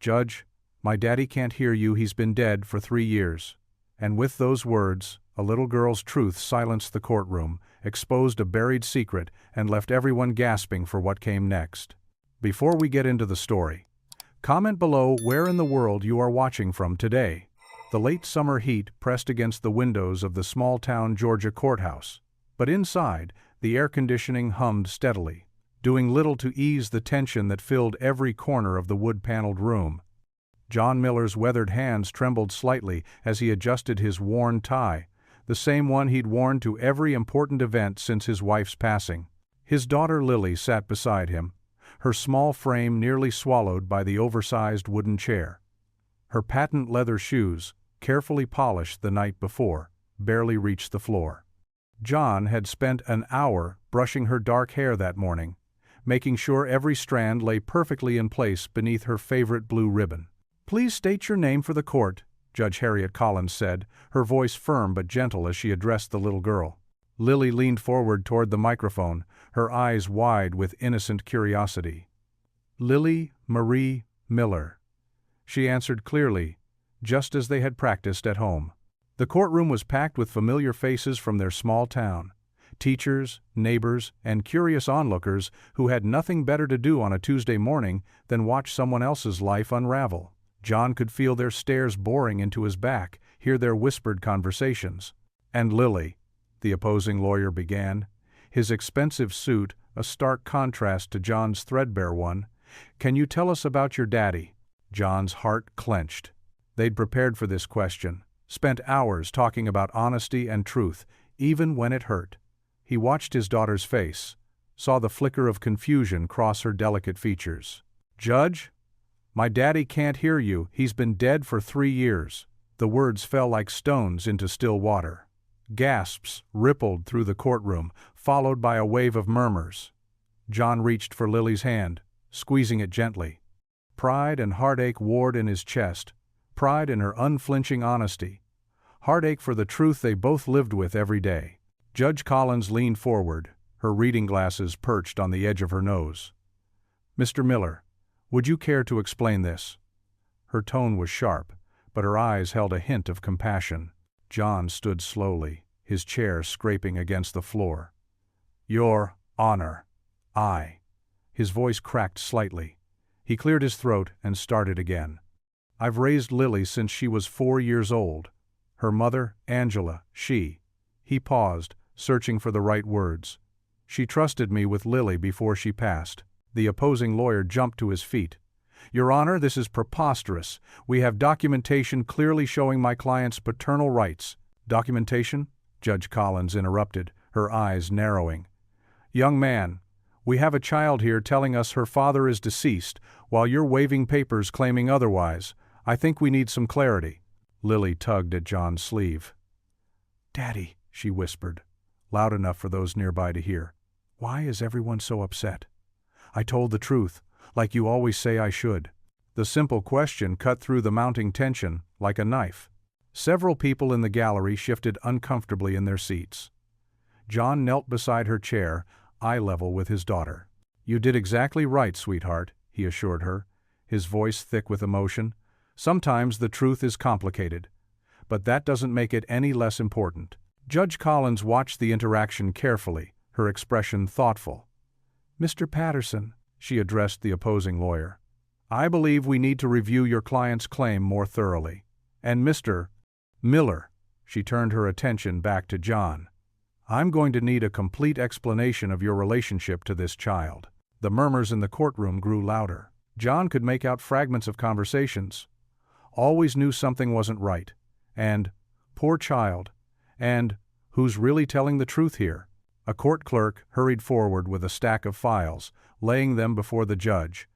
"Judge, my daddy can't hear you, he's been dead for 3 years." And with those words, a little girl's truth silenced the courtroom, exposed a buried secret, and left everyone gasping for what came next. Before we get into the story, comment below where in the world you are watching from today. The late summer heat pressed against the windows of the small-town Georgia courthouse, but inside, the air conditioning hummed steadily, doing little to ease the tension that filled every corner of the wood-paneled room. John Miller's weathered hands trembled slightly as he adjusted his worn tie, the same one he'd worn to every important event since his wife's passing. His daughter Lily sat beside him, her small frame nearly swallowed by the oversized wooden chair. Her patent leather shoes, carefully polished the night before, barely reached the floor. John had spent an hour brushing her dark hair that morning, making sure every strand lay perfectly in place beneath her favorite blue ribbon. "Please state your name for the court," Judge Harriet Collins said, her voice firm but gentle as she addressed the little girl. Lily leaned forward toward the microphone, her eyes wide with innocent curiosity. "Lily Marie Miller," she answered clearly, just as they had practiced at home. The courtroom was packed with familiar faces from their small town, teachers, neighbors, and curious onlookers who had nothing better to do on a Tuesday morning than watch someone else's life unravel. John could feel their stares boring into his back, hear their whispered conversations. "And Lily," the opposing lawyer began, his expensive suit a stark contrast to John's threadbare one, "can you tell us about your daddy?" John's heart clenched. They'd prepared for this question, spent hours talking about honesty and truth, even when it hurt. He watched his daughter's face, saw the flicker of confusion cross her delicate features. "Judge, my daddy can't hear you, he's been dead for 3 years." The words fell like stones into still water. Gasps rippled through the courtroom, followed by a wave of murmurs. John reached for Lily's hand, squeezing it gently. Pride and heartache warred in his chest, pride in her unflinching honesty, heartache for the truth they both lived with every day. Judge Collins leaned forward, her reading glasses perched on the edge of her nose. "Mr. Miller, would you care to explain this?" Her tone was sharp, but her eyes held a hint of compassion. John stood slowly, his chair scraping against the floor. "Your Honor, I." His voice cracked slightly. He cleared his throat and started again. "I've raised Lily since she was 4 years old. Her mother, Angela, He paused, searching for the right words. "She trusted me with Lily before she passed." The opposing lawyer jumped to his feet. "Your Honor, this is preposterous. We have documentation clearly showing my client's paternal rights." "Documentation?" Judge Collins interrupted, her eyes narrowing. "Young man, we have a child here telling us her father is deceased, while you're waving papers claiming otherwise. I think we need some clarity." Lily tugged at John's sleeve. "Daddy," she whispered, loud enough for those nearby to hear. "Why is everyone so upset? I told the truth, like you always say I should." The simple question cut through the mounting tension like a knife. Several people in the gallery shifted uncomfortably in their seats. John knelt beside her chair, eye level with his daughter. "You did exactly right, sweetheart," he assured her, his voice thick with emotion. "Sometimes the truth is complicated, but that doesn't make it any less important." Judge Collins watched the interaction carefully, her expression thoughtful. "Mr. Patterson," she addressed the opposing lawyer, "I believe we need to review your client's claim more thoroughly. And Mr. Miller," she turned her attention back to John, "I'm going to need a complete explanation of your relationship to this child." The murmurs in the courtroom grew louder. John could make out fragments of conversations. "Always knew something wasn't right," and "poor child," and "who's really telling the truth here?" A court clerk hurried forward with a stack of files, laying them before the judge.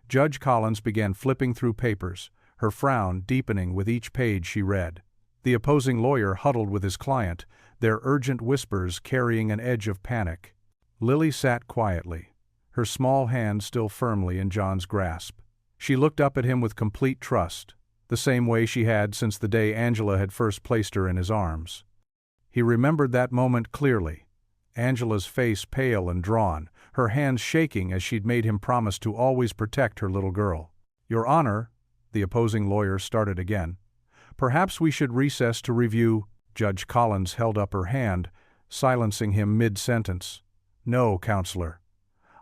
Judge Collins began flipping through papers, her frown deepening with each page she read. The opposing lawyer huddled with his client, their urgent whispers carrying an edge of panic. Lily sat quietly, her small hand still firmly in John's grasp. She looked up at him with complete trust, the same way she had since the day Angela had first placed her in his arms. He remembered that moment clearly. Angela's face pale and drawn, her hands shaking as she'd made him promise to always protect her little girl. "Your Honor," The opposing lawyer started again. "Perhaps we should recess to review." Judge Collins held up her hand, silencing him mid-sentence. "No, counselor.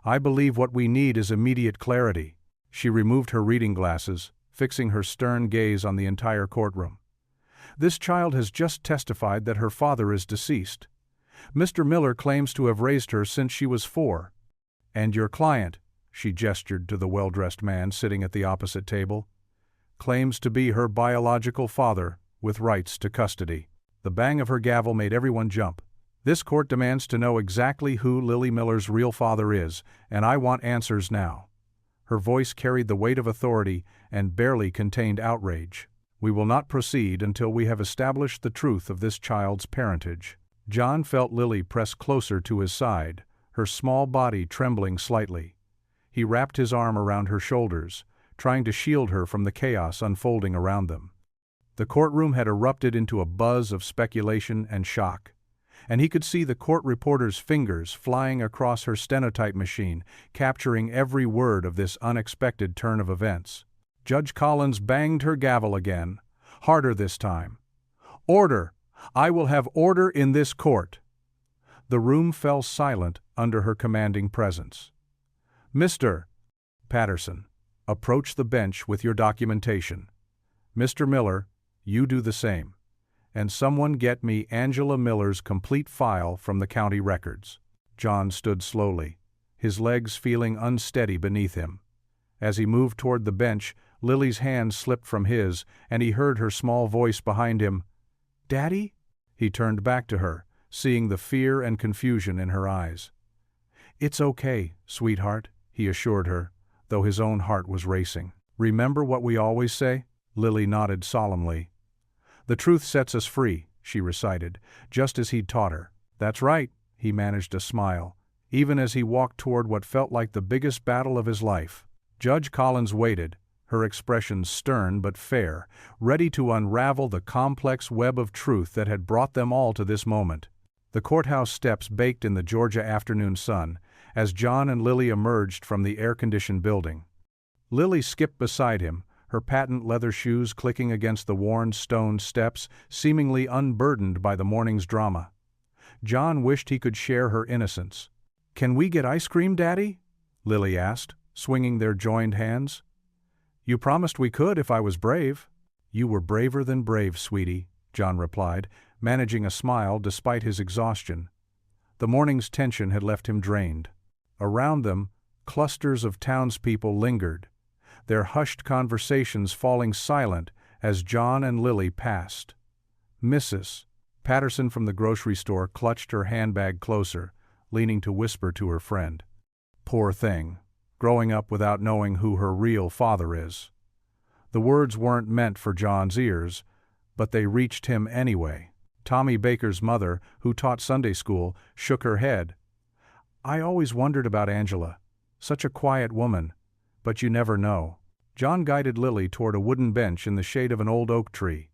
I believe what we need is immediate clarity." She removed her reading glasses, fixing her stern gaze on the entire courtroom. "This child has just testified that her father is deceased. Mr. Miller claims to have raised her since she was 4. And your client," she gestured to the well-dressed man sitting at the opposite table, "claims to be her biological father, with rights to custody." The bang of her gavel made everyone jump. "This court demands to know exactly who Lily Miller's real father is, and I want answers now." Her voice carried the weight of authority and barely contained outrage. "We will not proceed until we have established the truth of this child's parentage." John felt Lily press closer to his side, her small body trembling slightly. He wrapped his arm around her shoulders, trying to shield her from the chaos unfolding around them. The courtroom had erupted into a buzz of speculation and shock, and he could see the court reporter's fingers flying across her stenotype machine, capturing every word of this unexpected turn of events. Judge Collins banged her gavel again, harder this time. "Order! I will have order in this court." The room fell silent under her commanding presence. "Mr. Patterson, approach the bench with your documentation. Mr. Miller, you do the same. And someone get me Angela Miller's complete file from the county records." John stood slowly, his legs feeling unsteady beneath him. As he moved toward the bench, Lily's hand slipped from his, and he heard her small voice behind him. "Daddy?" He turned back to her, seeing the fear and confusion in her eyes. "It's okay, sweetheart," he assured her, though his own heart was racing. "Remember what we always say?" Lily nodded solemnly. "The truth sets us free," she recited, just as he'd taught her. "That's right," he managed a smile, even as he walked toward what felt like the biggest battle of his life. Judge Collins waited, her expression stern but fair, ready to unravel the complex web of truth that had brought them all to this moment. The courthouse steps baked in the Georgia afternoon sun, as John and Lily emerged from the air-conditioned building. Lily skipped beside him, her patent leather shoes clicking against the worn stone steps, seemingly unburdened by the morning's drama. John wished he could share her innocence. "Can we get ice cream, Daddy?" Lily asked, swinging their joined hands. "You promised we could if I was brave." "You were braver than brave, sweetie," John replied, managing a smile despite his exhaustion. The morning's tension had left him drained. Around them, clusters of townspeople lingered, their hushed conversations falling silent as John and Lily passed. Mrs. Patterson from the grocery store clutched her handbag closer, leaning to whisper to her friend. "Poor thing, growing up without knowing who her real father is." The words weren't meant for John's ears, but they reached him anyway. Tommy Baker's mother, who taught Sunday school, shook her head. "I always wondered about Angela. Such a quiet woman. But you never know." John guided Lily toward a wooden bench in the shade of an old oak tree.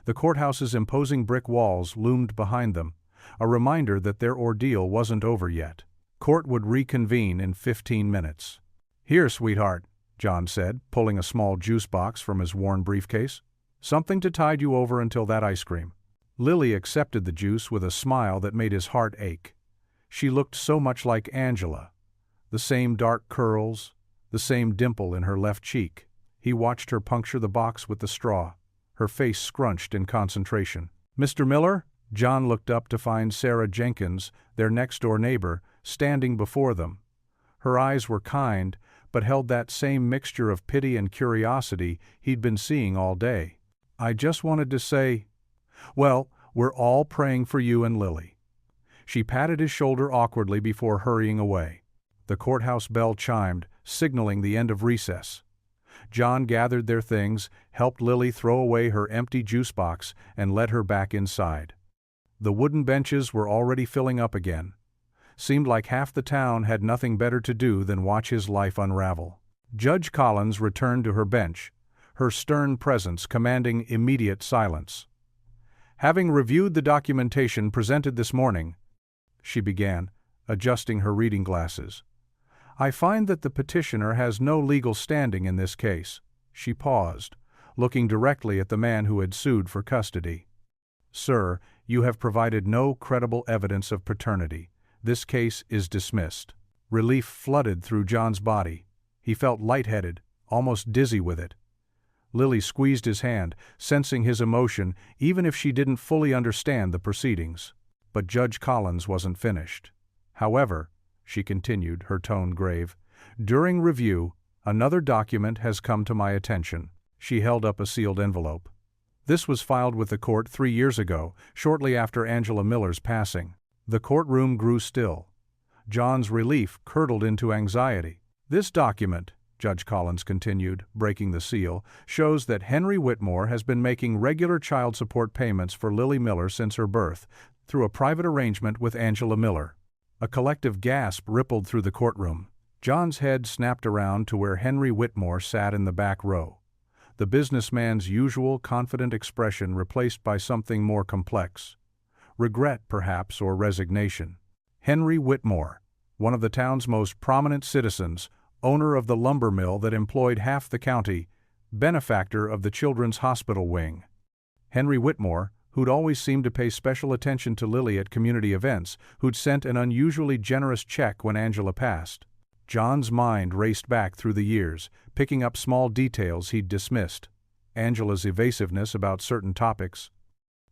The courthouse's imposing brick walls loomed behind them, a reminder that their ordeal wasn't over yet. Court would reconvene in 15 minutes. "Here, sweetheart," John said, pulling a small juice box from his worn briefcase. "Something to tide you over until that ice cream." Lily accepted the juice with a smile that made his heart ache. She looked so much like Angela. The same dark curls, the same dimple in her left cheek. He watched her puncture the box with the straw, her face scrunched in concentration. "Mr. Miller?" John looked up to find Sarah Jenkins, their next-door neighbor, standing before them. Her eyes were kind, but held that same mixture of pity and curiosity he'd been seeing all day. "I just wanted to say, well, we're all praying for you and Lily." She patted his shoulder awkwardly before hurrying away. The courthouse bell chimed, signaling the end of recess. John gathered their things, helped Lily throw away her empty juice box, and led her back inside. The wooden benches were already filling up again. Seemed like half the town had nothing better to do than watch his life unravel. Judge Collins returned to her bench, her stern presence commanding immediate silence. "Having reviewed the documentation presented this morning," she began, adjusting her reading glasses, "I find that the petitioner has no legal standing in this case." She paused, looking directly at the man who had sued for custody. "Sir, you have provided no credible evidence of paternity. This case is dismissed." Relief flooded through John's body. He felt lightheaded, almost dizzy with it. Lily squeezed his hand, sensing his emotion even if she didn't fully understand the proceedings. But Judge Collins wasn't finished. "However," she continued, her tone grave, "during review, another document has come to my attention." She held up a sealed envelope. "This was filed with the court 3 years ago, shortly after Angela Miller's passing." The courtroom grew still. John's relief curdled into anxiety. "This document," Judge Collins continued, breaking the seal, "shows that Henry Whitmore has been making regular child support payments for Lily Miller since her birth, through a private arrangement with Angela Miller." A collective gasp rippled through the courtroom. John's head snapped around to where Henry Whitmore sat in the back row. The businessman's usual confident expression replaced by something more complex. Regret, perhaps, or resignation. Henry Whitmore, one of the town's most prominent citizens, owner of the lumber mill that employed half the county, benefactor of the Children's Hospital wing. Henry Whitmore, who'd always seemed to pay special attention to Lily at community events, who'd sent an unusually generous check when Angela passed. John's mind raced back through the years, picking up small details he'd dismissed. Angela's evasiveness about certain topics,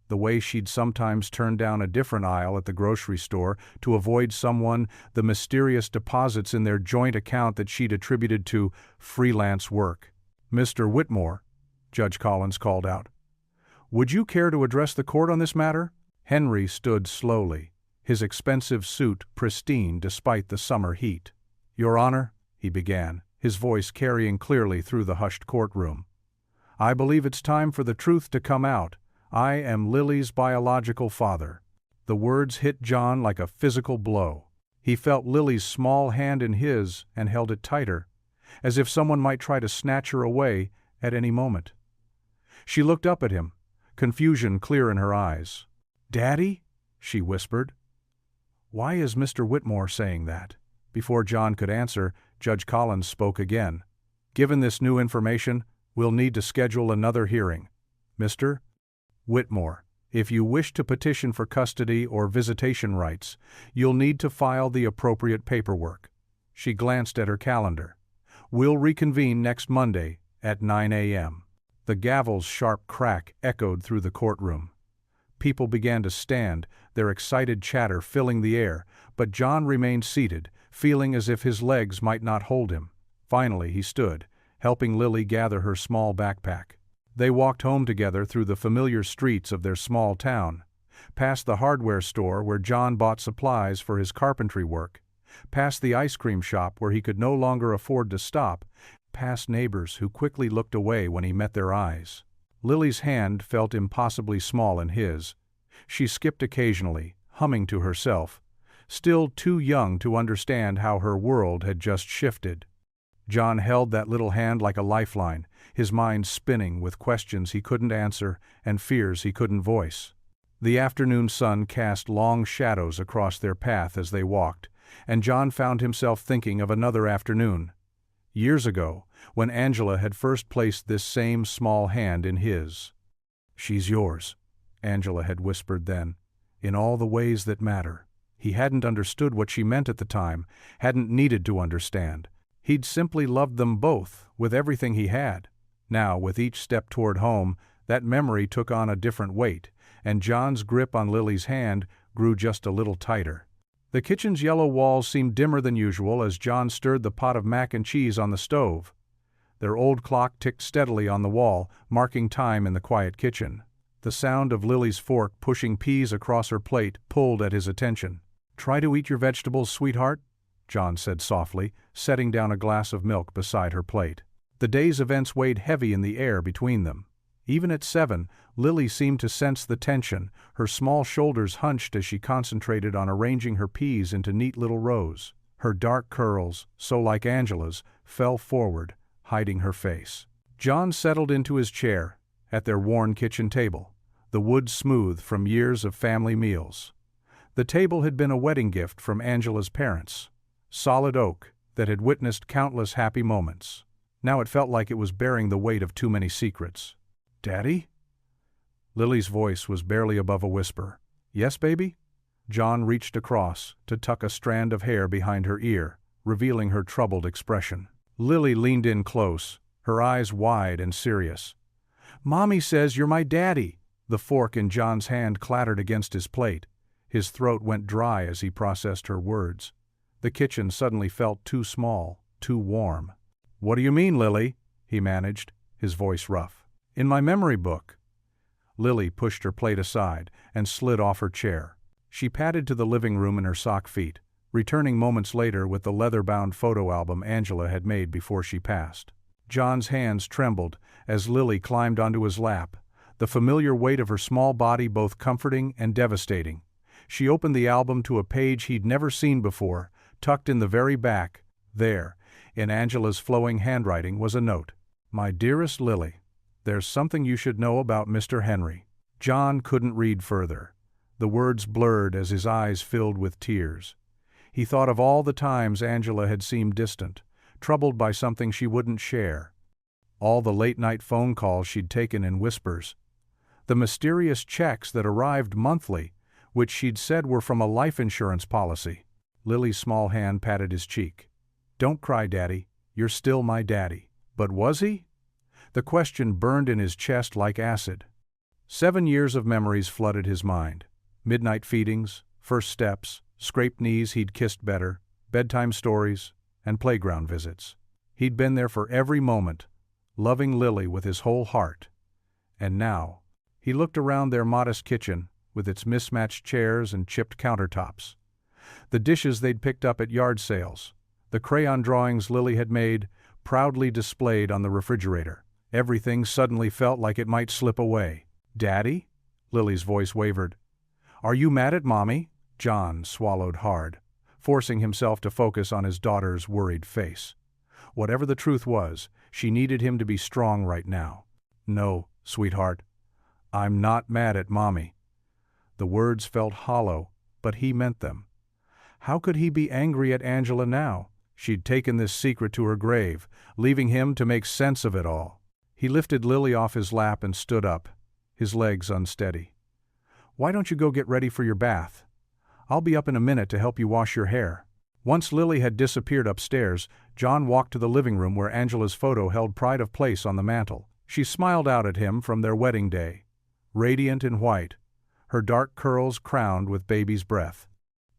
the way she'd sometimes turn down a different aisle at the grocery store to avoid someone, the mysterious deposits in their joint account that she'd attributed to freelance work. "Mr. Whitmore," Judge Collins called out, "would you care to address the court on this matter?" Henry stood slowly, his expensive suit pristine despite the summer heat. "Your Honor," he began, his voice carrying clearly through the hushed courtroom, "I believe it's time for the truth to come out. I am Lily's biological father." The words hit John like a physical blow. He felt Lily's small hand in his and held it tighter, as if someone might try to snatch her away at any moment. She looked up at him, confusion clear in her eyes. "Daddy?" she whispered. "Why is Mr. Whitmore saying that?" Before John could answer, Judge Collins spoke again. "Given this new information, we'll need to schedule another hearing. Mr. Whitmore, if you wish to petition for custody or visitation rights, you'll need to file the appropriate paperwork." She glanced at her calendar. "We'll reconvene next Monday at 9 a.m. The gavel's sharp crack echoed through the courtroom. People began to stand, their excited chatter filling the air, but John remained seated, feeling as if his legs might not hold him. Finally he stood, helping Lily gather her small backpack. They walked home together through the familiar streets of their small town, past the hardware store where John bought supplies for his carpentry work, past the ice cream shop where he could no longer afford to stop, past neighbors who quickly looked away when he met their eyes. Lily's hand felt impossibly small in his. She skipped occasionally, humming to herself, still too young to understand how her world had just shifted. John held that little hand like a lifeline, his mind spinning with questions he couldn't answer and fears he couldn't voice. The afternoon sun cast long shadows across their path as they walked, and John found himself thinking of another afternoon, years ago, when Angela had first placed this same small hand in his. "She's yours," Angela had whispered then, "in all the ways that matter." He hadn't understood what she meant at the time, hadn't needed to understand. He'd simply loved them both, with everything he had. Now, with each step toward home, that memory took on a different weight, and John's grip on Lily's hand grew just a little tighter. The kitchen's yellow walls seemed dimmer than usual as John stirred the pot of mac and cheese on the stove. Their old clock ticked steadily on the wall, marking time in the quiet kitchen. The sound of Lily's fork pushing peas across her plate pulled at his attention. "Try to eat your vegetables, sweetheart," John said softly, setting down a glass of milk beside her plate. The day's events weighed heavy in the air between them. Even at 7, Lily seemed to sense the tension, her small shoulders hunched as she concentrated on arranging her peas into neat little rows. Her dark curls, so like Angela's, fell forward, hiding her face. John settled into his chair, at their worn kitchen table, the wood smooth from years of family meals. The table had been a wedding gift from Angela's parents, solid oak that had witnessed countless happy moments. Now it felt like it was bearing the weight of too many secrets. "Daddy?" Lily's voice was barely above a whisper. "Yes, baby?" John reached across to tuck a strand of hair behind her ear, revealing her troubled expression. Lily leaned in close, her eyes wide and serious. "Mommy says you're my daddy." The fork in John's hand clattered against his plate. His throat went dry as he processed her words. The kitchen suddenly felt too small, too warm. "What do you mean, Lily?" he managed, his voice rough. "In my memory book." Lily pushed her plate aside and slid off her chair. She padded to the living room in her sock feet, returning moments later with the leather-bound photo album Angela had made before she passed. John's hands trembled as Lily climbed onto his lap, the familiar weight of her small body both comforting and devastating. She opened the album to a page he'd never seen before, tucked in the very back. There, in Angela's flowing handwriting, was a note. "My dearest Lily, there's something you should know about Mr. Henry." John couldn't read further. The words blurred as his eyes filled with tears. He thought of all the times Angela had seemed distant, troubled by something she wouldn't share. All the late-night phone calls she'd taken in whispers. The mysterious checks that arrived monthly, which she'd said were from a life insurance policy. Lily's small hand patted his cheek. "Don't cry, Daddy. You're still my daddy." But was he? The question burned in his chest like acid. 7 years of memories flooded his mind. Midnight feedings, first steps, scraped knees he'd kissed better, bedtime stories, and playground visits. He'd been there for every moment, loving Lily with his whole heart. And now, he looked around their modest kitchen, with its mismatched chairs and chipped countertops. The dishes they'd picked up at yard sales, the crayon drawings Lily had made, proudly displayed on the refrigerator. Everything suddenly felt like it might slip away. "Daddy?" Lily's voice wavered. "Are you mad at Mommy?" John swallowed hard, forcing himself to focus on his daughter's worried face. Whatever the truth was, she needed him to be strong right now. "No, sweetheart. I'm not mad at Mommy." The words felt hollow, but he meant them. How could he be angry at Angela now? She'd taken this secret to her grave, leaving him to make sense of it all. He lifted Lily off his lap and stood up, his legs unsteady. "Why don't you go get ready for your bath? I'll be up in a minute to help you wash your hair." Once Lily had disappeared upstairs, John walked to the living room where Angela's photo held pride of place on the mantel. She smiled out at him from their wedding day, radiant in white, her dark curls crowned with baby's breath.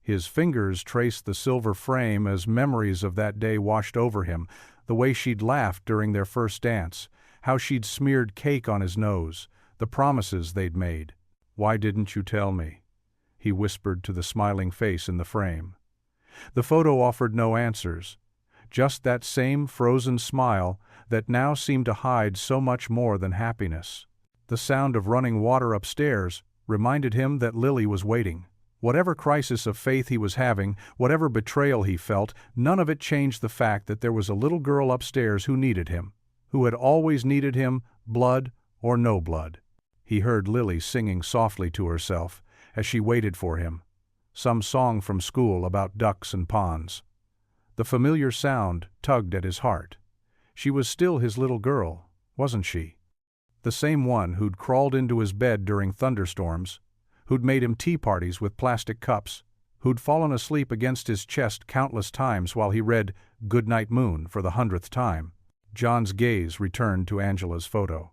His fingers traced the silver frame as memories of that day washed over him, the way she'd laughed during their first dance, how she'd smeared cake on his nose, the promises they'd made. "Why didn't you tell me?" he whispered to the smiling face in the frame. The photo offered no answers, just that same frozen smile that now seemed to hide so much more than happiness. The sound of running water upstairs reminded him that Lily was waiting. Whatever crisis of faith he was having, whatever betrayal he felt, none of it changed the fact that there was a little girl upstairs who needed him, who had always needed him, blood or no blood. He heard Lily singing softly to herself as she waited for him, some song from school about ducks and ponds. The familiar sound tugged at his heart. She was still his little girl, wasn't she? The same one who'd crawled into his bed during thunderstorms, who'd made him tea parties with plastic cups, who'd fallen asleep against his chest countless times while he read "Goodnight Moon" for the 100th time. John's gaze returned to Angela's photo.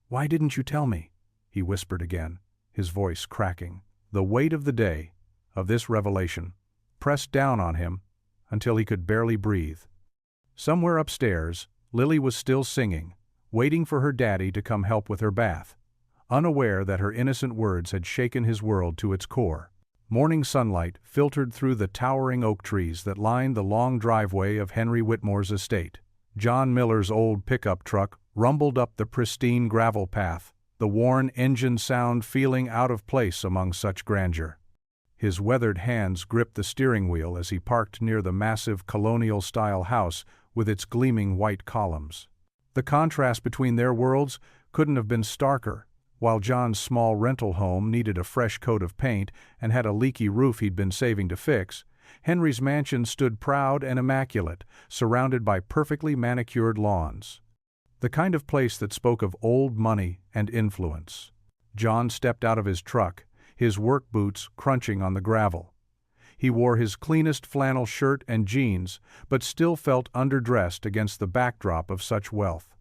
"Why didn't you tell me?" he whispered again, his voice cracking. The weight of the day, of this revelation, pressed down on him until he could barely breathe. Somewhere upstairs, Lily was still singing, waiting for her daddy to come help with her bath, unaware that her innocent words had shaken his world to its core. Morning sunlight filtered through the towering oak trees that lined the long driveway of Henry Whitmore's estate. John Miller's old pickup truck rumbled up the pristine gravel path, the worn engine sound feeling out of place among such grandeur. His weathered hands gripped the steering wheel as he parked near the massive colonial-style house with its gleaming white columns. The contrast between their worlds couldn't have been starker. While John's small rental home needed a fresh coat of paint and had a leaky roof he'd been saving to fix, Henry's mansion stood proud and immaculate, surrounded by perfectly manicured lawns. The kind of place that spoke of old money and influence. John stepped out of his truck, his work boots crunching on the gravel. He wore his cleanest flannel shirt and jeans, but still felt underdressed against the backdrop of such wealth.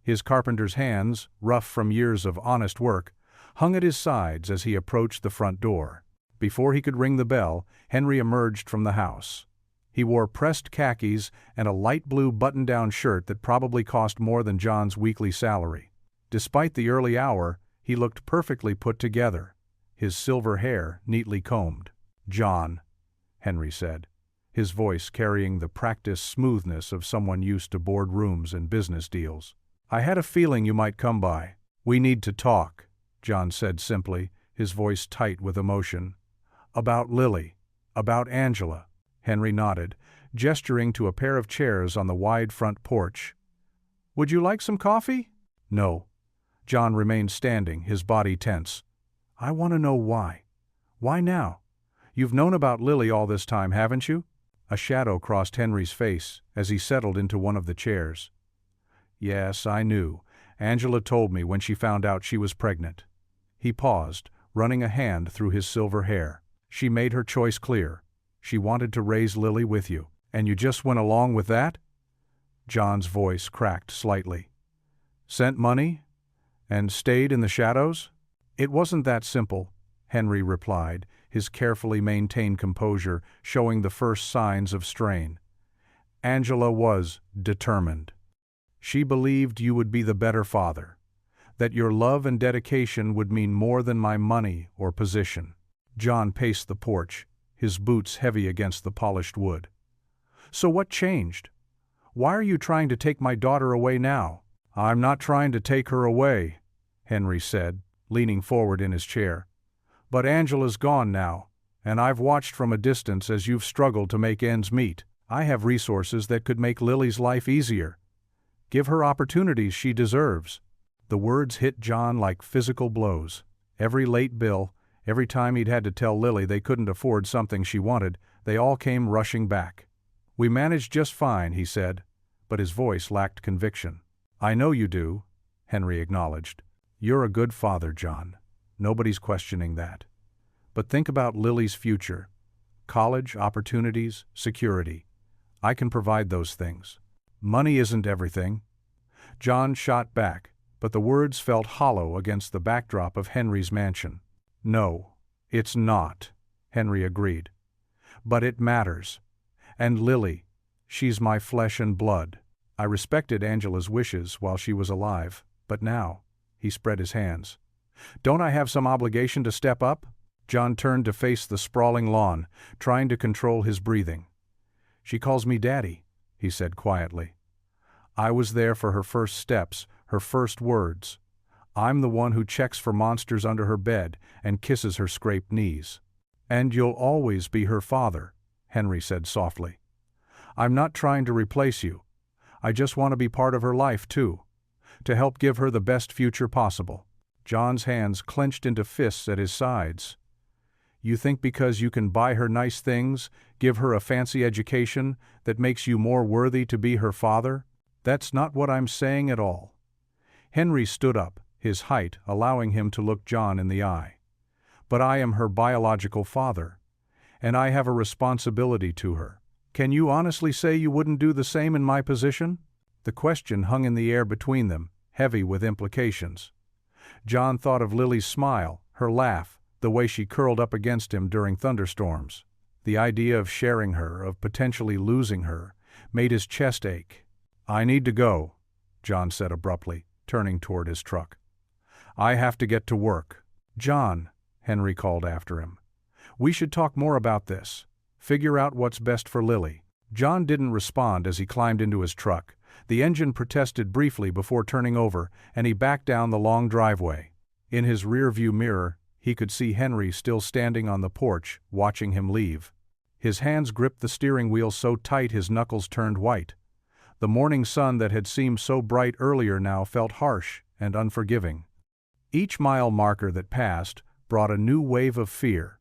His carpenter's hands, rough from years of honest work, hung at his sides as he approached the front door. Before he could ring the bell, Henry emerged from the house. He wore pressed khakis and a light blue button-down shirt that probably cost more than John's weekly salary. Despite the early hour, he looked perfectly put together, his silver hair neatly combed. "John," Henry said, his voice carrying the practiced smoothness of someone used to boardrooms and business deals. "I had a feeling you might come by. We need to talk," John said simply, his voice tight with emotion. "About Lily. About Angela." Henry nodded, gesturing to a pair of chairs on the wide front porch. "Would you like some coffee?" "No." John remained standing, his body tense. "I want to know why. Why now? You've known about Lily all this time, haven't you?" A shadow crossed Henry's face as he settled into one of the chairs. "Yes, I knew. Angela told me when she found out she was pregnant." He paused, running a hand through his silver hair. "She made her choice clear. She wanted to raise Lily with you, and you just went along with that?" John's voice cracked slightly. "Sent money? And stayed in the shadows?" "It wasn't that simple," Henry replied, his carefully maintained composure showing the first signs of strain. "Angela was determined. She believed you would be the better father, that your love and dedication would mean more than my money or position." John paced the porch, his boots heavy against the polished wood. "So what changed? Why are you trying to take my daughter away now?" "I'm not trying to take her away," Henry said, leaning forward in his chair. "But Angela's gone now, and I've watched from a distance as you've struggled to make ends meet. I have resources that could make Lily's life easier. Give her opportunities she deserves." The words hit John like physical blows. Every late bill, every time he'd had to tell Lily they couldn't afford something she wanted, they all came rushing back. "We managed just fine," he said, but his voice lacked conviction. "I know you do," Henry acknowledged. "You're a good father, John. Nobody's questioning that. But think about Lily's future. College, opportunities, security. I can provide those things. Money isn't everything." John shot back, but the words felt hollow against the backdrop of Henry's mansion. "No, it's not," Henry agreed. "But it matters. And Lily, she's my flesh and blood. I respected Angela's wishes while she was alive, but now," he spread his hands. "Don't I have some obligation to step up?" John turned to face the sprawling lawn, trying to control his breathing. "She calls me Daddy," he said quietly. "I was there for her first steps, her first words. I'm the one who checks for monsters under her bed and kisses her scraped knees." "And you'll always be her father," Henry said softly. "I'm not trying to replace you. I just want to be part of her life, too, to help give her the best future possible." John's hands clenched into fists at his sides. "You think because you can buy her nice things, give her a fancy education, that makes you more worthy to be her father? That's not what I'm saying at all." Henry stood up, his height allowing him to look John in the eye. "But I am her biological father, and I have a responsibility to her. Can you honestly say you wouldn't do the same in my position?" The question hung in the air between them, heavy with implications. John thought of Lily's smile, her laugh, the way she curled up against him during thunderstorms. The idea of sharing her, of potentially losing her, made his chest ache. "I need to go," John said abruptly, turning toward his truck. "I have to get to work." "John," Henry called after him, "we should talk more about this. Figure out what's best for Lily." John didn't respond as he climbed into his truck. The engine protested briefly before turning over, and he backed down the long driveway. In his rearview mirror, he could see Henry still standing on the porch, watching him leave. His hands gripped the steering wheel so tight his knuckles turned white. The morning sun that had seemed so bright earlier now felt harsh and unforgiving. Each mile marker that passed brought a new wave of fear.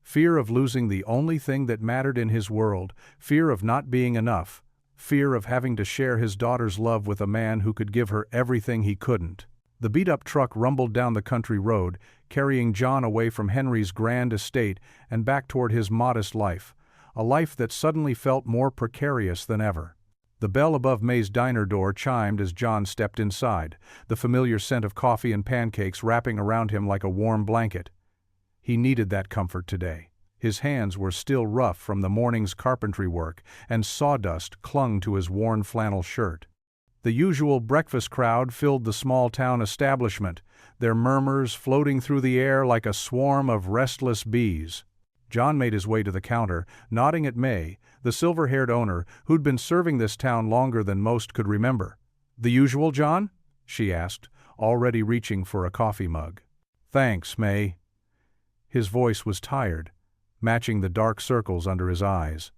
Fear of losing the only thing that mattered in his world, fear of not being enough, fear of having to share his daughter's love with a man who could give her everything he couldn't. The beat-up truck rumbled down the country road, carrying John away from Henry's grand estate and back toward his modest life, a life that suddenly felt more precarious than ever. The bell above May's diner door chimed as John stepped inside, the familiar scent of coffee and pancakes wrapping around him like a warm blanket. He needed that comfort today. His hands were still rough from the morning's carpentry work, and sawdust clung to his worn flannel shirt. The usual breakfast crowd filled the small-town establishment, their murmurs floating through the air like a swarm of restless bees. John made his way to the counter, nodding at May, the silver-haired owner who'd been serving this town longer than most could remember. "The usual, John?" she asked, already reaching for a coffee mug. "Thanks, May." His voice was tired, matching the dark circles under his eyes.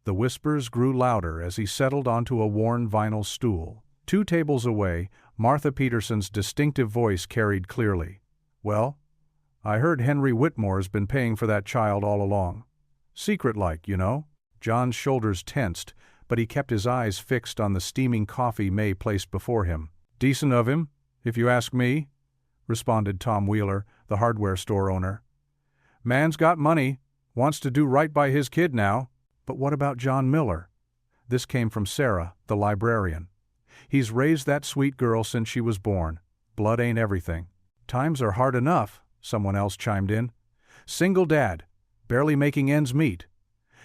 The whispers grew louder as he settled onto a worn vinyl stool. 2 tables away, Martha Peterson's distinctive voice carried clearly. "Well, I heard Henry Whitmore's been paying for that child all along. Secret-like, you know." John's shoulders tensed, but he kept his eyes fixed on the steaming coffee May placed before him. "Decent of him, if you ask me," responded Tom Wheeler, the hardware store owner. "Man's got money, wants to do right by his kid now." "But what about John Miller?" This came from Sarah, the librarian. "He's raised that sweet girl since she was born. Blood ain't everything." "Times are hard enough," someone else chimed in. "Single dad, barely making ends meet.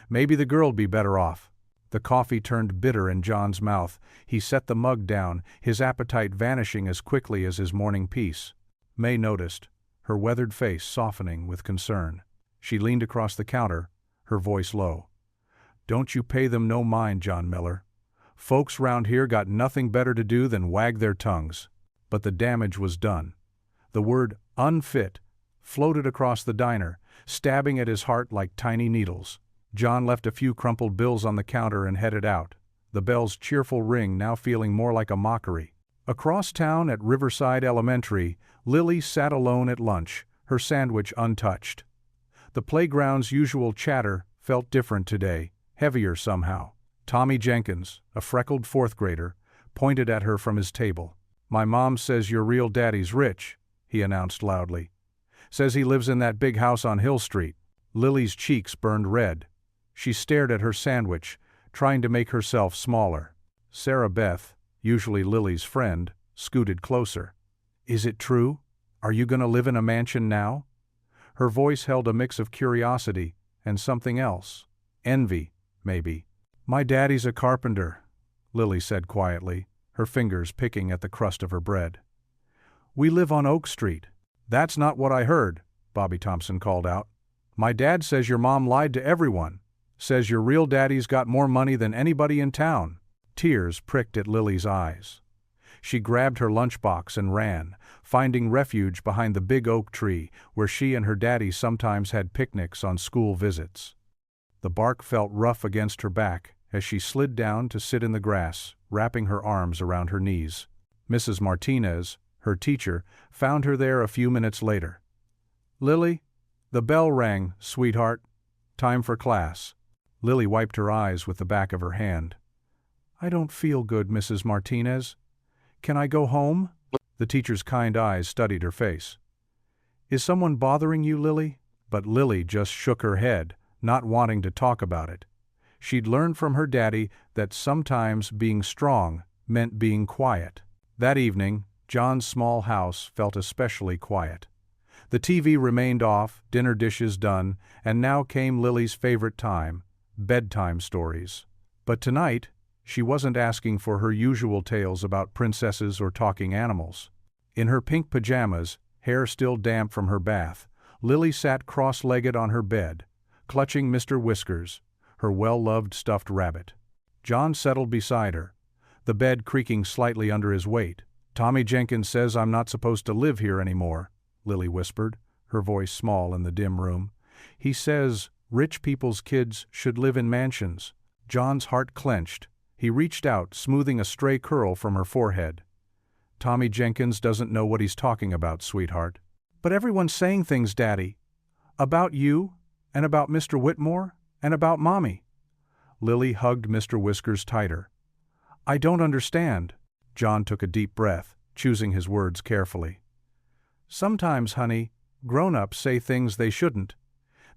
Maybe the girl'd be better off." The coffee turned bitter in John's mouth. He set the mug down, his appetite vanishing as quickly as his morning peace. May noticed, her weathered face softening with concern. She leaned across the counter, her voice low. "Don't you pay them no mind, John Miller. Folks round here got nothing better to do than wag their tongues." But the damage was done. The word "unfit" floated across the diner, stabbing at his heart like tiny needles. John left a few crumpled bills on the counter and headed out, the bell's cheerful ring now feeling more like a mockery. Across town at Riverside Elementary, Lily sat alone at lunch, her sandwich untouched. The playground's usual chatter felt different today, heavier somehow. Tommy Jenkins, a freckled 4th grader, pointed at her from his table. "My mom says your real daddy's rich," he announced loudly. "Says he lives in that big house on Hill Street." Lily's cheeks burned red. She stared at her sandwich, trying to make herself smaller. Sarah Beth, usually Lily's friend, scooted closer. "Is it true? Are you going to live in a mansion now?" Her voice held a mix of curiosity and something else. Envy, maybe. "My daddy's a carpenter," Lily said quietly, her fingers picking at the crust of her bread. "We live on Oak Street." "That's not what I heard," Bobby Thompson called out. "My dad says your mom lied to everyone. Says your real daddy's got more money than anybody in town." Tears pricked at Lily's eyes. She grabbed her lunchbox and ran, finding refuge behind the big oak tree where she and her daddy sometimes had picnics on school visits. The bark felt rough against her back as she slid down to sit in the grass, wrapping her arms around her knees. Mrs. Martinez, her teacher, found her there a few minutes later. "Lily, the bell rang, sweetheart. Time for class." Lily wiped her eyes with the back of her hand. "I don't feel good, Mrs. Martinez. Can I go home?" The teacher's kind eyes studied her face. "Is someone bothering you, Lily?" But Lily just shook her head, not wanting to talk about it. She'd learned from her daddy that sometimes being strong meant being quiet. That evening, John's small house felt especially quiet. The TV remained off, dinner dishes done, and now came Lily's favorite time, bedtime stories. But tonight, she wasn't asking for her usual tales about princesses or talking animals. In her pink pajamas, hair still damp from her bath, Lily sat cross-legged on her bed, clutching Mr. Whiskers, her well-loved stuffed rabbit. John settled beside her, the bed creaking slightly under his weight. "Tommy Jenkins says I'm not supposed to live here anymore," Lily whispered, her voice small in the dim room. "He says rich people's kids should live in mansions." John's heart clenched. He reached out, smoothing a stray curl from her forehead. "Tommy Jenkins doesn't know what he's talking about, sweetheart." "But everyone's saying things, Daddy. About you. And about Mr. Whitmore? And about Mommy? Lily hugged Mr. Whiskers tighter. I don't understand. John took a deep breath, choosing his words carefully. Sometimes, honey, grown-ups say things they shouldn't.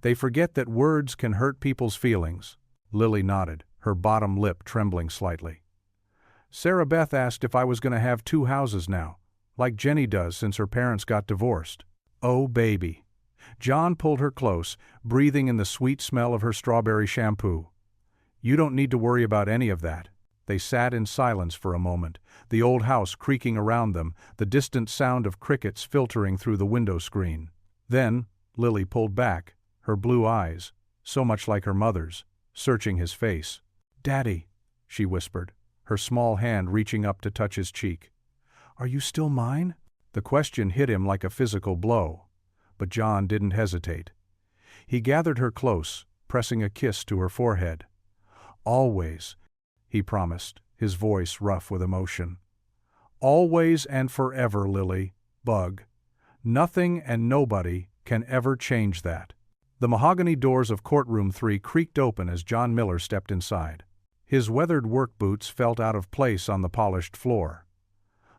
They forget that words can hurt people's feelings. Lily nodded, her bottom lip trembling slightly. Sarah Beth asked if I was going to have 2 houses now, like Jenny does since her parents got divorced. Oh, baby. John pulled her close, breathing in the sweet smell of her strawberry shampoo. You don't need to worry about any of that. They sat in silence for a moment, the old house creaking around them, the distant sound of crickets filtering through the window screen. Then, Lily pulled back, her blue eyes, so much like her mother's, searching his face. Daddy, she whispered, her small hand reaching up to touch his cheek. Are you still mine? The question hit him like a physical blow, but John didn't hesitate. He gathered her close, pressing a kiss to her forehead. Always, he promised, his voice rough with emotion. Always and forever, Lily, bug. Nothing and nobody can ever change that. The mahogany doors of Courtroom 3 creaked open as John Miller stepped inside. His weathered work boots felt out of place on the polished floor.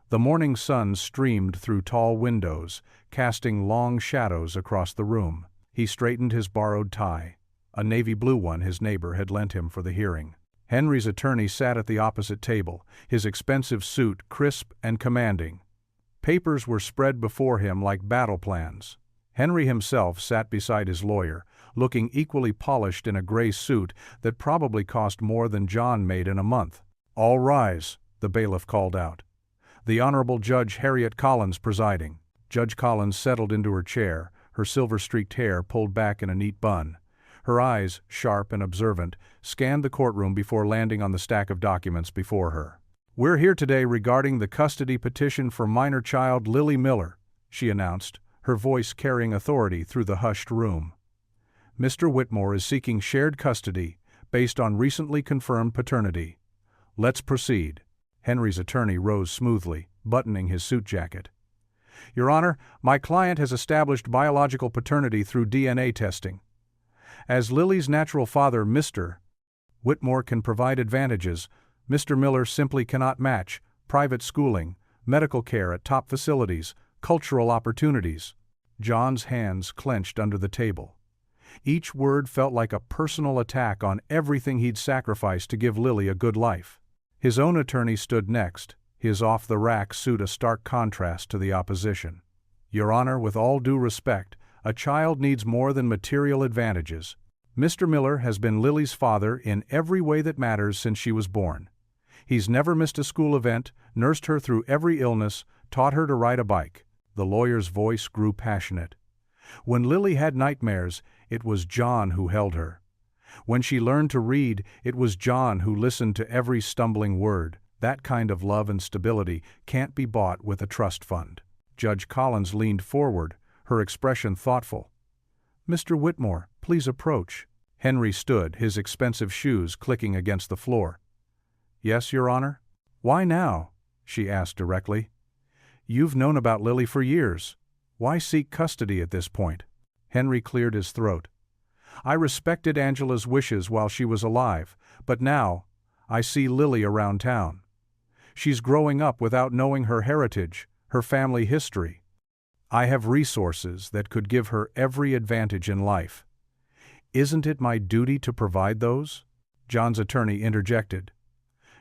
The morning sun streamed through tall windows, casting long shadows across the room. He straightened his borrowed tie, a navy blue one his neighbor had lent him for the hearing. Henry's attorney sat at the opposite table, his expensive suit crisp and commanding. Papers were spread before him like battle plans. Henry himself sat beside his lawyer, looking equally polished in a gray suit that probably cost more than John made in a month. All rise, the bailiff called out. The Honorable Judge Harriet Collins presiding. Judge Collins settled into her chair, her silver-streaked hair pulled back in a neat bun. Her eyes, sharp and observant, scanned the courtroom before landing on the stack of documents before her. We're here today regarding the custody petition for minor child Lily Miller, she announced, her voice carrying authority through the hushed room. Mr. Whitmore is seeking shared custody based on recently confirmed paternity. Let's proceed. Henry's attorney rose smoothly, buttoning his suit jacket. Your Honor, my client has established biological paternity through DNA testing. As Lily's natural father, Mr. Whitmore can provide advantages, Mr. Miller simply cannot match private schooling, medical care at top facilities, cultural opportunities. John's hands clenched under the table. Each word felt like a personal attack on everything he'd sacrificed to give Lily a good life. His own attorney stood next, his off-the-rack suit a stark contrast to the opposition. Your Honor, with all due respect, a child needs more than material advantages. Mr. Miller has been Lily's father in every way that matters since she was born. He's never missed a school event, nursed her through every illness, taught her to ride a bike. The lawyer's voice grew passionate. When Lily had nightmares, it was John who held her. When she learned to read, it was John who listened to every stumbling word. That kind of love and stability can't be bought with a trust fund. Judge Collins leaned forward, her expression thoughtful. Mr. Whitmore, please approach. Henry stood, his expensive shoes clicking against the floor. Yes, Your Honor? Why now? She asked directly. You've known about Lily for years. Why seek custody at this point? Henry cleared his throat. I respected Angela's wishes while she was alive, but now, I see Lily around town. She's growing up without knowing her heritage, her family history. I have resources that could give her every advantage in life. Isn't it my duty to provide those? John's attorney interjected.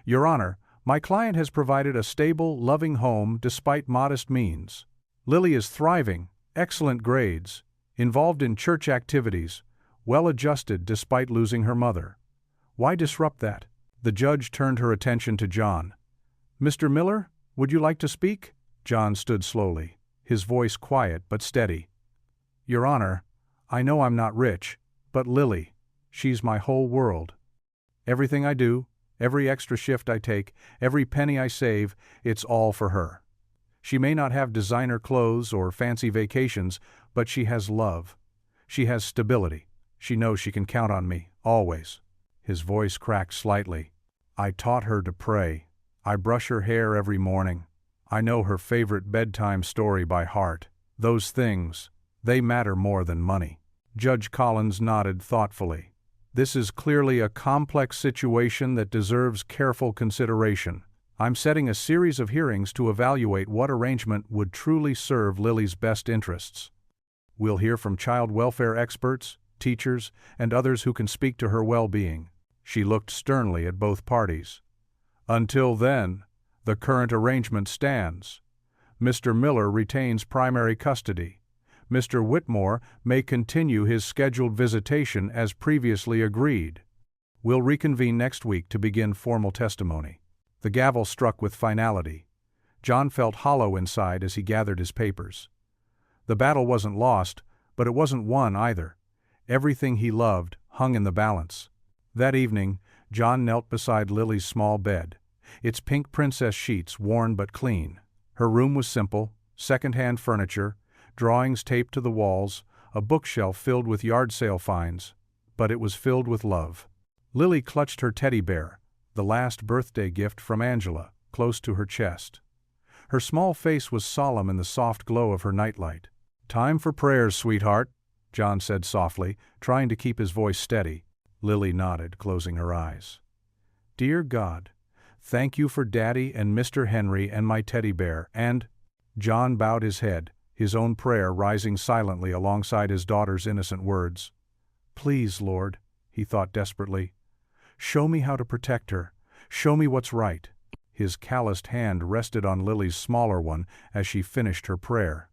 Your Honor, my client has provided a stable, loving home despite modest means. Lily is thriving, excellent grades, involved in church activities, well-adjusted despite losing her mother. Why disrupt that? The judge turned her attention to John. Mr. Miller, would you like to speak? John stood slowly, his voice quiet but steady. Your Honor, I know I'm not rich, but Lily, she's my whole world. Everything I do, every extra shift I take, every penny I save, it's all for her. She may not have designer clothes or fancy vacations, but she has love. She has stability. She knows she can count on me, always. His voice cracked slightly. I taught her to pray. I brush her hair every morning. I know her favorite bedtime story by heart. Those things, they matter more than money. Judge Collins nodded thoughtfully. This is clearly a complex situation that deserves careful consideration. I'm setting a series of hearings to evaluate what arrangement would truly serve Lily's best interests. We'll hear from child welfare experts, teachers, and others who can speak to her well-being. She looked sternly at both parties. Until then, the current arrangement stands. Mr. Miller retains primary custody. Mr. Whitmore may continue his scheduled visitation as previously agreed. We'll reconvene next week to begin formal testimony. The gavel struck with finality. John felt hollow inside as he gathered his papers. The battle wasn't lost, but it wasn't won either. Everything he loved hung in the balance. That evening, John knelt beside Lily's small bed, its pink princess sheets worn but clean. Her room was simple, second-hand furniture, drawings taped to the walls, a bookshelf filled with yard sale finds, but it was filled with love. Lily clutched her teddy bear, the last birthday gift from Angela, close to her chest. Her small face was solemn in the soft glow of her nightlight. "Time for prayers, sweetheart," John said softly, trying to keep his voice steady. Lily nodded, closing her eyes. "Dear God, thank you for Daddy and Mr. Henry and my teddy bear, and—" John bowed his head, his own prayer rising silently alongside his daughter's innocent words. "Please, Lord," he thought desperately, "show me how to protect her. Show me what's right." His calloused hand rested on Lily's smaller one as she finished her prayer.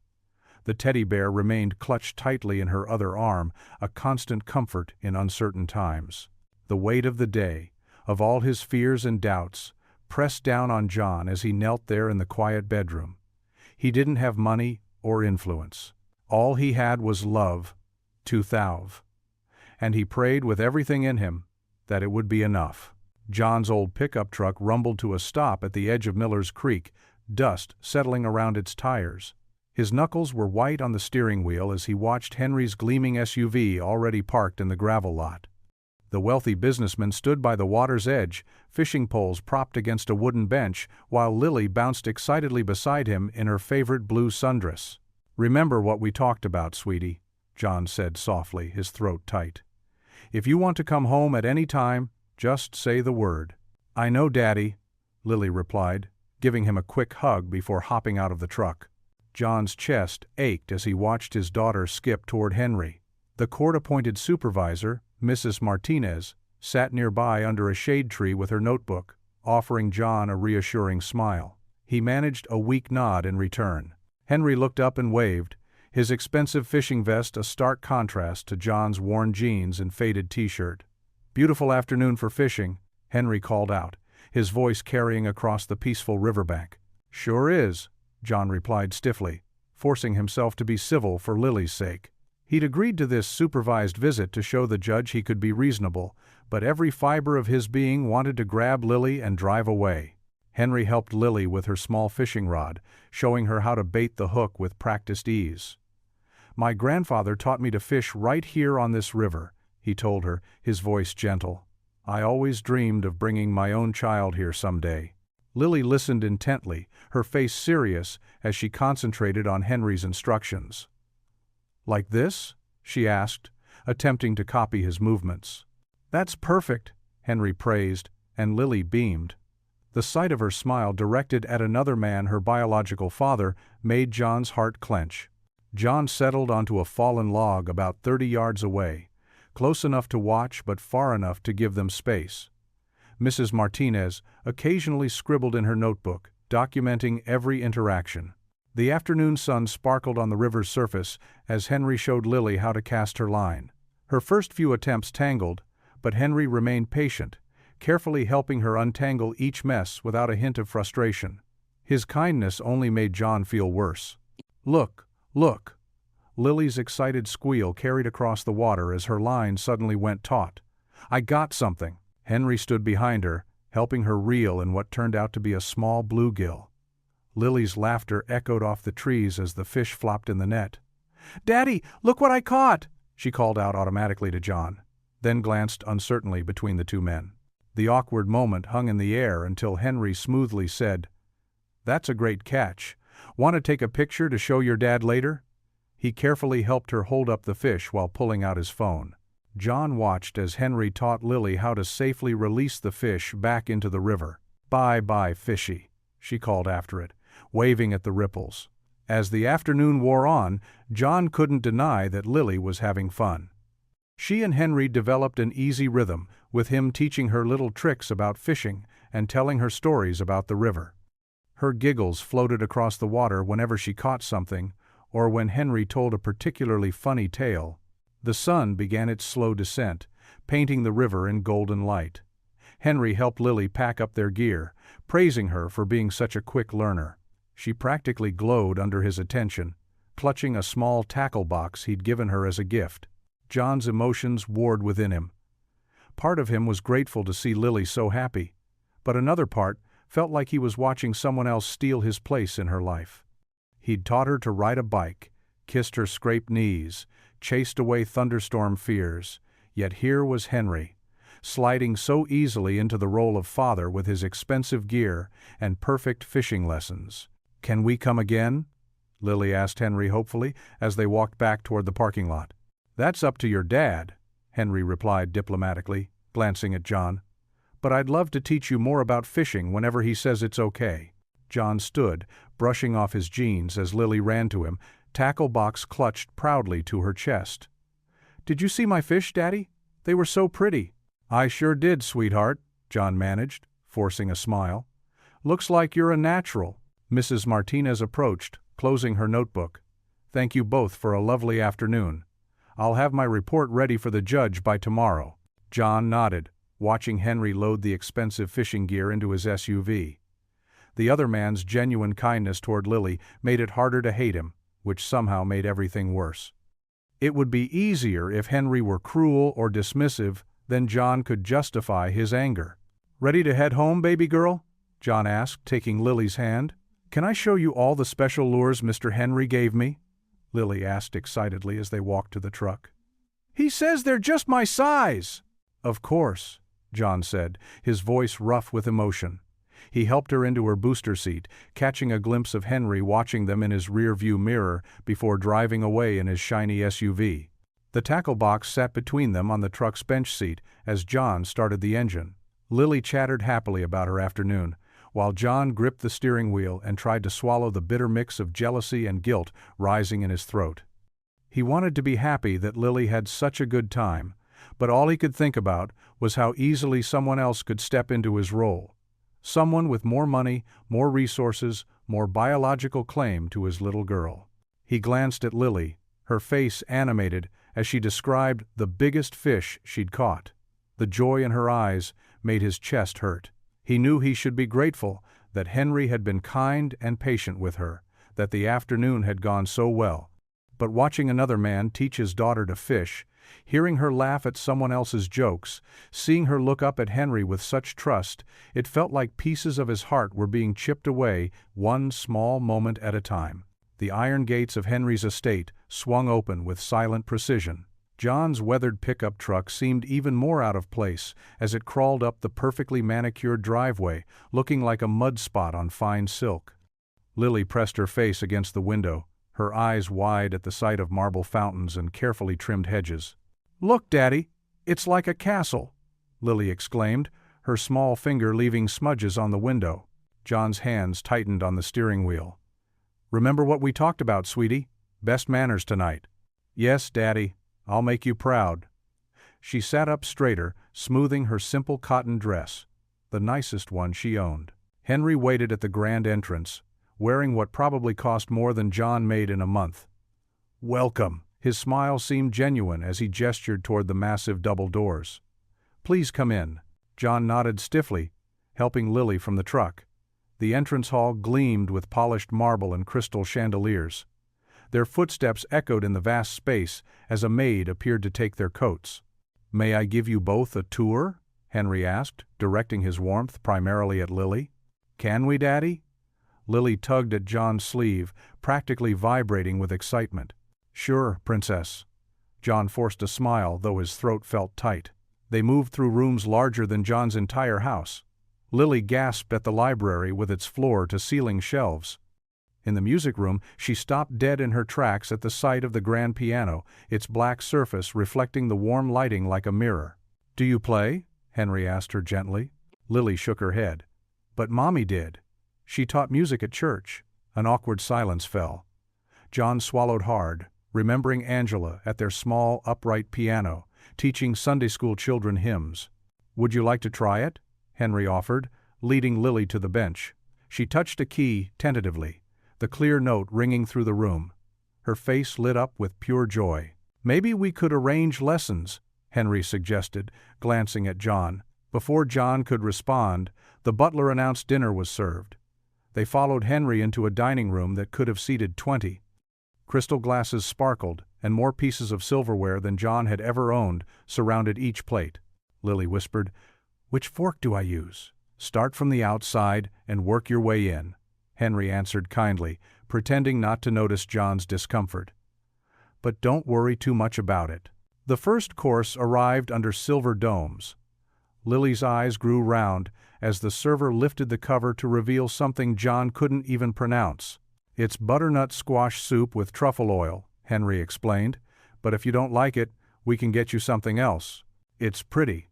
The teddy bear remained clutched tightly in her other arm, a constant comfort in uncertain times. The weight of the day, of all his fears and doubts, pressed down on John as he knelt there in the quiet bedroom. He didn't have money or influence. All he had was love, to thouve. And he prayed with everything in him that it would be enough. John's old pickup truck rumbled to a stop at the edge of Miller's Creek, dust settling around its tires. His knuckles were white on the steering wheel as he watched Henry's gleaming SUV already parked in the gravel lot. The wealthy businessman stood by the water's edge, fishing poles propped against a wooden bench, while Lily bounced excitedly beside him in her favorite blue sundress. "Remember what we talked about, sweetie," John said softly, his throat tight. "If you want to come home at any time, just say the word." "I know, Daddy," Lily replied, giving him a quick hug before hopping out of the truck. John's chest ached as he watched his daughter skip toward Henry. The court-appointed supervisor, Mrs. Martinez, sat nearby under a shade tree with her notebook, offering John a reassuring smile. He managed a weak nod in return. Henry looked up and waved, his expensive fishing vest a stark contrast to John's worn jeans and faded t-shirt. "Beautiful afternoon for fishing," Henry called out, his voice carrying across the peaceful riverbank. "Sure is," John replied stiffly, forcing himself to be civil for Lily's sake. He'd agreed to this supervised visit to show the judge he could be reasonable, but every fiber of his being wanted to grab Lily and drive away. Henry helped Lily with her small fishing rod, showing her how to bait the hook with practiced ease. "My grandfather taught me to fish right here on this river," he told her, his voice gentle. "I always dreamed of bringing my own child here someday." Lily listened intently, her face serious as she concentrated on Henry's instructions. "Like this?" she asked, attempting to copy his movements. "That's perfect," Henry praised, and Lily beamed. The sight of her smile directed at another man, her biological father, made John's heart clench. John settled onto a fallen log about 30 yards away, close enough to watch but far enough to give them space. Mrs. Martinez occasionally scribbled in her notebook, documenting every interaction. The afternoon sun sparkled on the river's surface as Henry showed Lily how to cast her line. Her first few attempts tangled, but Henry remained patient, carefully helping her untangle each mess without a hint of frustration. His kindness only made John feel worse. "Look, look!" Lily's excited squeal carried across the water as her line suddenly went taut. "I got something!" Henry stood behind her, helping her reel in what turned out to be a small bluegill. Lily's laughter echoed off the trees as the fish flopped in the net. "Daddy, look what I caught!" she called out automatically to John, then glanced uncertainly between the two men. The awkward moment hung in the air until Henry smoothly said, "That's a great catch. Want to take a picture to show your dad later?" He carefully helped her hold up the fish while pulling out his phone. John watched as Henry taught Lily how to safely release the fish back into the river. "Bye-bye, fishy," she called after it, waving at the ripples. As the afternoon wore on, John couldn't deny that Lily was having fun. She and Henry developed an easy rhythm, with him teaching her little tricks about fishing and telling her stories about the river. Her giggles floated across the water whenever she caught something, or when Henry told a particularly funny tale. The sun began its slow descent, painting the river in golden light. Henry helped Lily pack up their gear, praising her for being such a quick learner. She practically glowed under his attention, clutching a small tackle box he'd given her as a gift. John's emotions warred within him. Part of him was grateful to see Lily so happy, but another part felt like he was watching someone else steal his place in her life. He'd taught her to ride a bike, kissed her scraped knees, chased away thunderstorm fears, yet here was Henry, sliding so easily into the role of father with his expensive gear and perfect fishing lessons. "Can we come again?" Lily asked Henry hopefully as they walked back toward the parking lot. "That's up to your dad," Henry replied diplomatically, glancing at John. "But I'd love to teach you more about fishing whenever he says it's okay." John stood, brushing off his jeans as Lily ran to him, tackle box clutched proudly to her chest. "Did you see my fish, Daddy? They were so pretty." "I sure did, sweetheart," John managed, forcing a smile. "Looks like you're a natural." Mrs. Martinez approached, closing her notebook. "Thank you both for a lovely afternoon. I'll have my report ready for the judge by tomorrow." John nodded, watching Henry load the expensive fishing gear into his SUV. The other man's genuine kindness toward Lily made it harder to hate him, which somehow made everything worse. It would be easier if Henry were cruel or dismissive, then John could justify his anger. "Ready to head home, baby girl?" John asked, taking Lily's hand. "Can I show you all the special lures Mr. Henry gave me?" Lily asked excitedly as they walked to the truck. "He says they're just my size!" "Of course," John said, his voice rough with emotion. He helped her into her booster seat, catching a glimpse of Henry watching them in his rear-view mirror before driving away in his shiny SUV. The tackle box sat between them on the truck's bench seat as John started the engine. Lily chattered happily about her afternoon, while John gripped the steering wheel and tried to swallow the bitter mix of jealousy and guilt rising in his throat. He wanted to be happy that Lily had such a good time, but all he could think about was how easily someone else could step into his role. Someone with more money, more resources, more biological claim to his little girl. He glanced at Lily, her face animated as she described the biggest fish she'd caught. The joy in her eyes made his chest hurt. He knew he should be grateful that Henry had been kind and patient with her, that the afternoon had gone so well. But watching another man teach his daughter to fish, hearing her laugh at someone else's jokes, seeing her look up at Henry with such trust, it felt like pieces of his heart were being chipped away one small moment at a time. The iron gates of Henry's estate swung open with silent precision. John's weathered pickup truck seemed even more out of place as it crawled up the perfectly manicured driveway, looking like a mud spot on fine silk. Lily pressed her face against the window, her eyes wide at the sight of marble fountains and carefully trimmed hedges. "Look, Daddy, it's like a castle," Lily exclaimed, her small finger leaving smudges on the window. John's hands tightened on the steering wheel. "Remember what we talked about, sweetie? Best manners tonight." "Yes, Daddy. I'll make you proud." She sat up straighter, smoothing her simple cotton dress, the nicest one she owned. Henry waited at the grand entrance, wearing what probably cost more than John made in a month. "Welcome." His smile seemed genuine as he gestured toward the massive double doors. "Please come in." John nodded stiffly, helping Lily from the truck. The entrance hall gleamed with polished marble and crystal chandeliers. Their footsteps echoed in the vast space as a maid appeared to take their coats. "May I give you both a tour?" Henry asked, directing his warmth primarily at Lily. "Can we, Daddy?" Lily tugged at John's sleeve, practically vibrating with excitement. "Sure, Princess." John forced a smile, though his throat felt tight. They moved through rooms larger than John's entire house. Lily gasped at the library with its floor-to-ceiling shelves. In the music room, she stopped dead in her tracks at the sight of the grand piano, its black surface reflecting the warm lighting like a mirror. "Do you play?" Henry asked her gently. Lily shook her head. "But Mommy did. She taught music at church." An awkward silence fell. John swallowed hard, remembering Angela at their small, upright piano, teaching Sunday school children hymns. "Would you like to try it?" Henry offered, leading Lily to the bench. She touched a key tentatively, the clear note ringing through the room. Her face lit up with pure joy. "Maybe we could arrange lessons," Henry suggested, glancing at John. Before John could respond, the butler announced dinner was served. They followed Henry into a dining room that could have seated 20. Crystal glasses sparkled, and more pieces of silverware than John had ever owned surrounded each plate. Lily whispered, "Which fork do I use?" "Start from the outside and work your way in," Henry answered kindly, pretending not to notice John's discomfort. "But don't worry too much about it." The first course arrived under silver domes. Lily's eyes grew round as the server lifted the cover to reveal something John couldn't even pronounce. "It's butternut squash soup with truffle oil," Henry explained, "but if you don't like it, we can get you something else." "It's pretty,"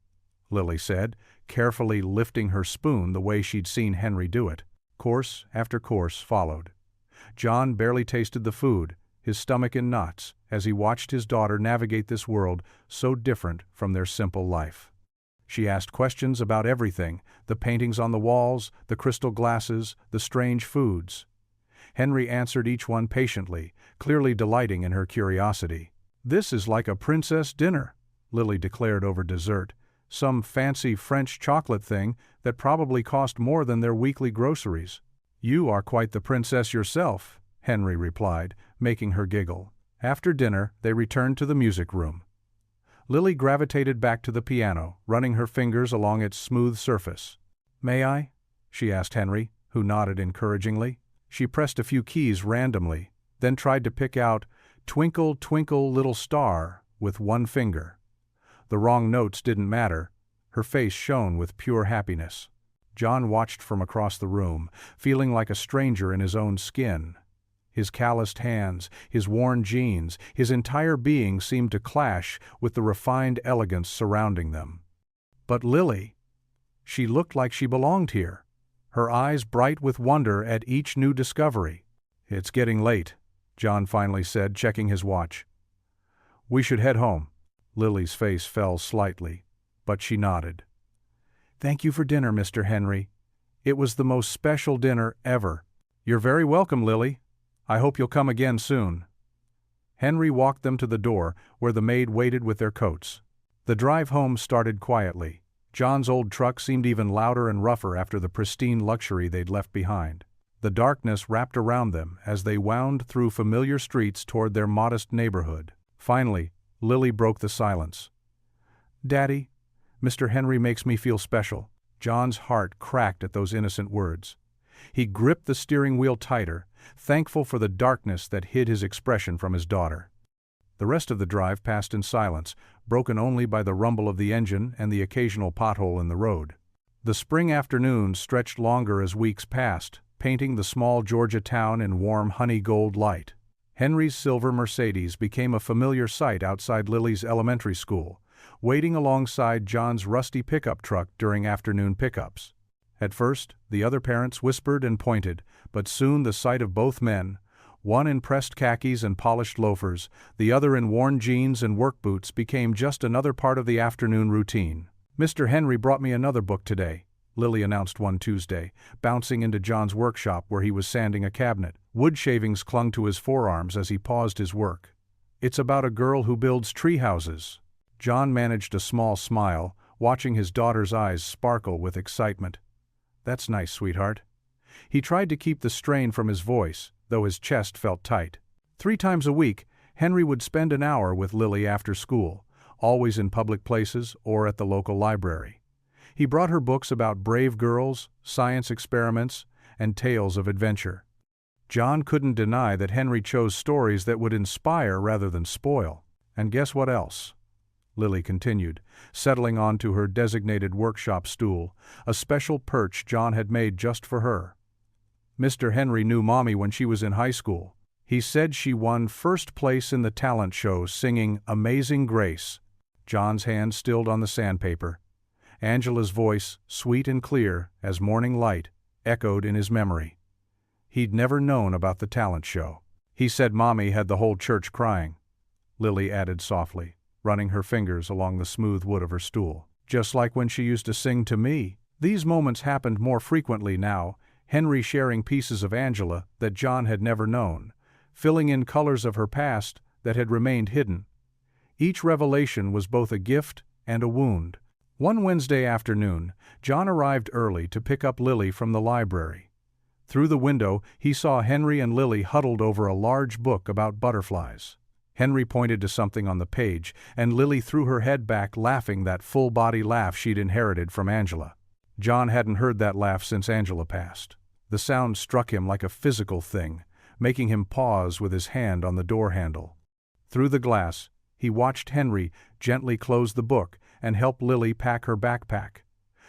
Lily said, carefully lifting her spoon the way she'd seen Henry do it. Course after course followed. John barely tasted the food, his stomach in knots, as he watched his daughter navigate this world so different from their simple life. She asked questions about everything, the paintings on the walls, the crystal glasses, the strange foods. Henry answered each one patiently, clearly delighting in her curiosity. "This is like a princess dinner," Lily declared over dessert, some fancy French chocolate thing that probably cost more than their weekly groceries. "You are quite the princess yourself," Henry replied, making her giggle. After dinner, they returned to the music room. Lily gravitated back to the piano, running her fingers along its smooth surface. "May I?" she asked Henry, who nodded encouragingly. She pressed a few keys randomly, then tried to pick out "Twinkle, Twinkle, Little Star" with one finger. The wrong notes didn't matter. Her face shone with pure happiness. John watched from across the room, feeling like a stranger in his own skin. His calloused hands, his worn jeans, his entire being seemed to clash with the refined elegance surrounding them. But Lily, she looked like she belonged here, her eyes bright with wonder at each new discovery. "It's getting late," John finally said, checking his watch. "We should head home." Lily's face fell slightly, but she nodded. "Thank you for dinner, Mr. Henry. It was the most special dinner ever." "You're very welcome, Lily. I hope you'll come again soon." Henry walked them to the door, where the maid waited with their coats. The drive home started quietly. John's old truck seemed even louder and rougher after the pristine luxury they'd left behind. The darkness wrapped around them as they wound through familiar streets toward their modest neighborhood. Finally, Lily broke the silence. "Daddy, Mr. Henry makes me feel special." John's heart cracked at those innocent words. He gripped the steering wheel tighter, thankful for the darkness that hid his expression from his daughter. The rest of the drive passed in silence, broken only by the rumble of the engine and the occasional pothole in the road. The spring afternoons stretched longer as weeks passed, painting the small Georgia town in warm honey-gold light. Henry's silver Mercedes became a familiar sight outside Lily's elementary school, waiting alongside John's rusty pickup truck during afternoon pickups. At first, the other parents whispered and pointed, but soon the sight of both men, one in pressed khakis and polished loafers, the other in worn jeans and work boots, became just another part of the afternoon routine. "Mr. Henry brought me another book today," Lily announced one Tuesday, bouncing into John's workshop where he was sanding a cabinet. Wood shavings clung to his forearms as he paused his work. "It's about a girl who builds tree houses." John managed a small smile, watching his daughter's eyes sparkle with excitement. "That's nice, sweetheart." He tried to keep the strain from his voice, though his chest felt tight. 3 times a week, Henry would spend an hour with Lily after school, always in public places or at the local library. He brought her books about brave girls, science experiments, and tales of adventure. John couldn't deny that Henry chose stories that would inspire rather than spoil. "And guess what else?" Lily continued, settling onto her designated workshop stool, a special perch John had made just for her. Mr. Henry knew Mommy when she was in high school. He said she won first place in the talent show singing Amazing Grace. John's hand stilled on the sandpaper. Angela's voice, sweet and clear as morning light, echoed in his memory. He'd never known about the talent show. He said Mommy had the whole church crying. Lily added softly, running her fingers along the smooth wood of her stool. Just like when she used to sing to me. These moments happened more frequently now, Henry sharing pieces of Angela that John had never known, filling in colors of her past that had remained hidden. Each revelation was both a gift and a wound. One Wednesday afternoon, John arrived early to pick up Lily from the library. Through the window, he saw Henry and Lily huddled over a large book about butterflies. Henry pointed to something on the page, and Lily threw her head back, laughing that full-body laugh she'd inherited from Angela. John hadn't heard that laugh since Angela passed. The sound struck him like a physical thing, making him pause with his hand on the door handle. Through the glass, he watched Henry gently close the book and help Lily pack her backpack,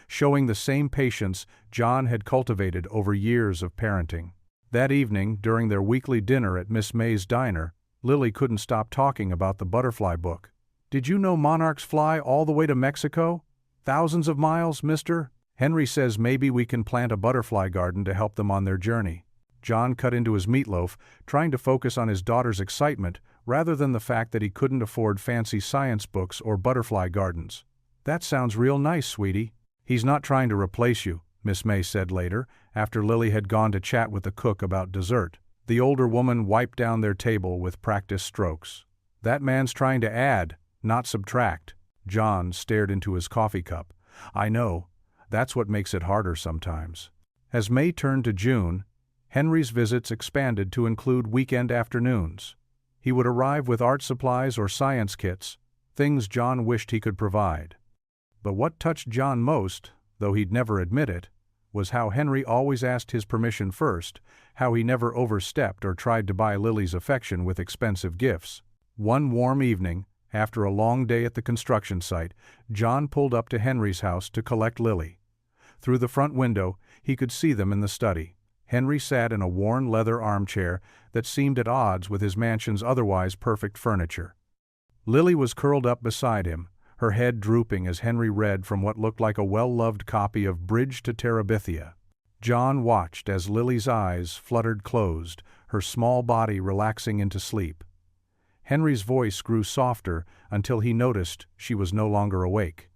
showing the same patience John had cultivated over years of parenting. That evening, during their weekly dinner at Miss May's diner, Lily couldn't stop talking about the butterfly book. "Did you know monarchs fly all the way to Mexico? Thousands of miles, mister? Henry says maybe we can plant a butterfly garden to help them on their journey." John cut into his meatloaf, trying to focus on his daughter's excitement rather than the fact that he couldn't afford fancy science books or butterfly gardens. "That sounds real nice, sweetie." "He's not trying to replace you," Miss May said later, after Lily had gone to chat with the cook about dessert. The older woman wiped down their table with practiced strokes. "That man's trying to add, not subtract." John stared into his coffee cup. "I know. That's what makes it harder sometimes." As May turned to June, Henry's visits expanded to include weekend afternoons. He would arrive with art supplies or science kits, things John wished he could provide. But what touched John most, though he'd never admit it, was how Henry always asked his permission first, how he never overstepped or tried to buy Lily's affection with expensive gifts. One warm evening, after a long day at the construction site, John pulled up to Henry's house to collect Lily. Through the front window, he could see them in the study. Henry sat in a worn leather armchair that seemed at odds with his mansion's otherwise perfect furniture. Lily was curled up beside him, her head drooping as Henry read from what looked like a well-loved copy of Bridge to Terabithia. John watched as Lily's eyes fluttered closed, her small body relaxing into sleep. Henry's voice grew softer until he noticed she was no longer awake.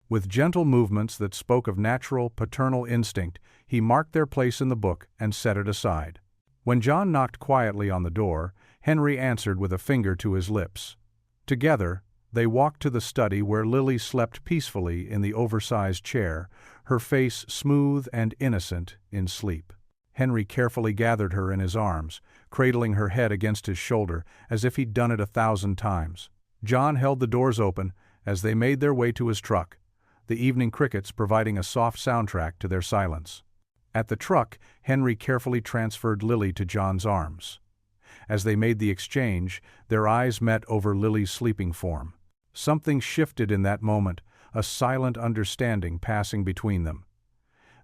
With gentle movements that spoke of natural, paternal instinct, he marked their place in the book and set it aside. When John knocked quietly on the door, Henry answered with a finger to his lips. Together, they walked to the study where Lily slept peacefully in the oversized chair, her face smooth and innocent in sleep. Henry carefully gathered her in his arms, cradling her head against his shoulder as if he'd done it 1,000 times. John held the doors open as they made their way to his truck, the evening crickets providing a soft soundtrack to their silence. At the truck, Henry carefully transferred Lily to John's arms. As they made the exchange, their eyes met over Lily's sleeping form. Something shifted in that moment, a silent understanding passing between them.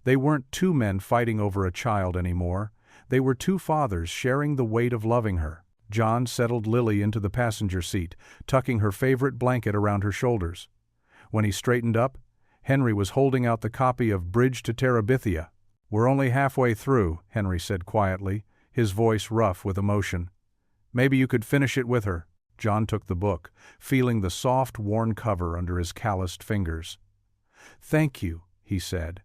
They weren't two men fighting over a child anymore. They were two fathers sharing the weight of loving her. John settled Lily into the passenger seat, tucking her favorite blanket around her shoulders. When he straightened up, Henry was holding out the copy of Bridge to Terabithia. "We're only halfway through," Henry said quietly, his voice rough with emotion. "Maybe you could finish it with her." John took the book, feeling the soft, worn cover under his calloused fingers. "Thank you," he said,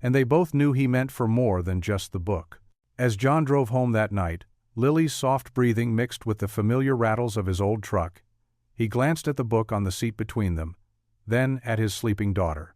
and they both knew he meant for more than just the book. As John drove home that night, Lily's soft breathing mixed with the familiar rattles of his old truck. He glanced at the book on the seat between them, then at his sleeping daughter.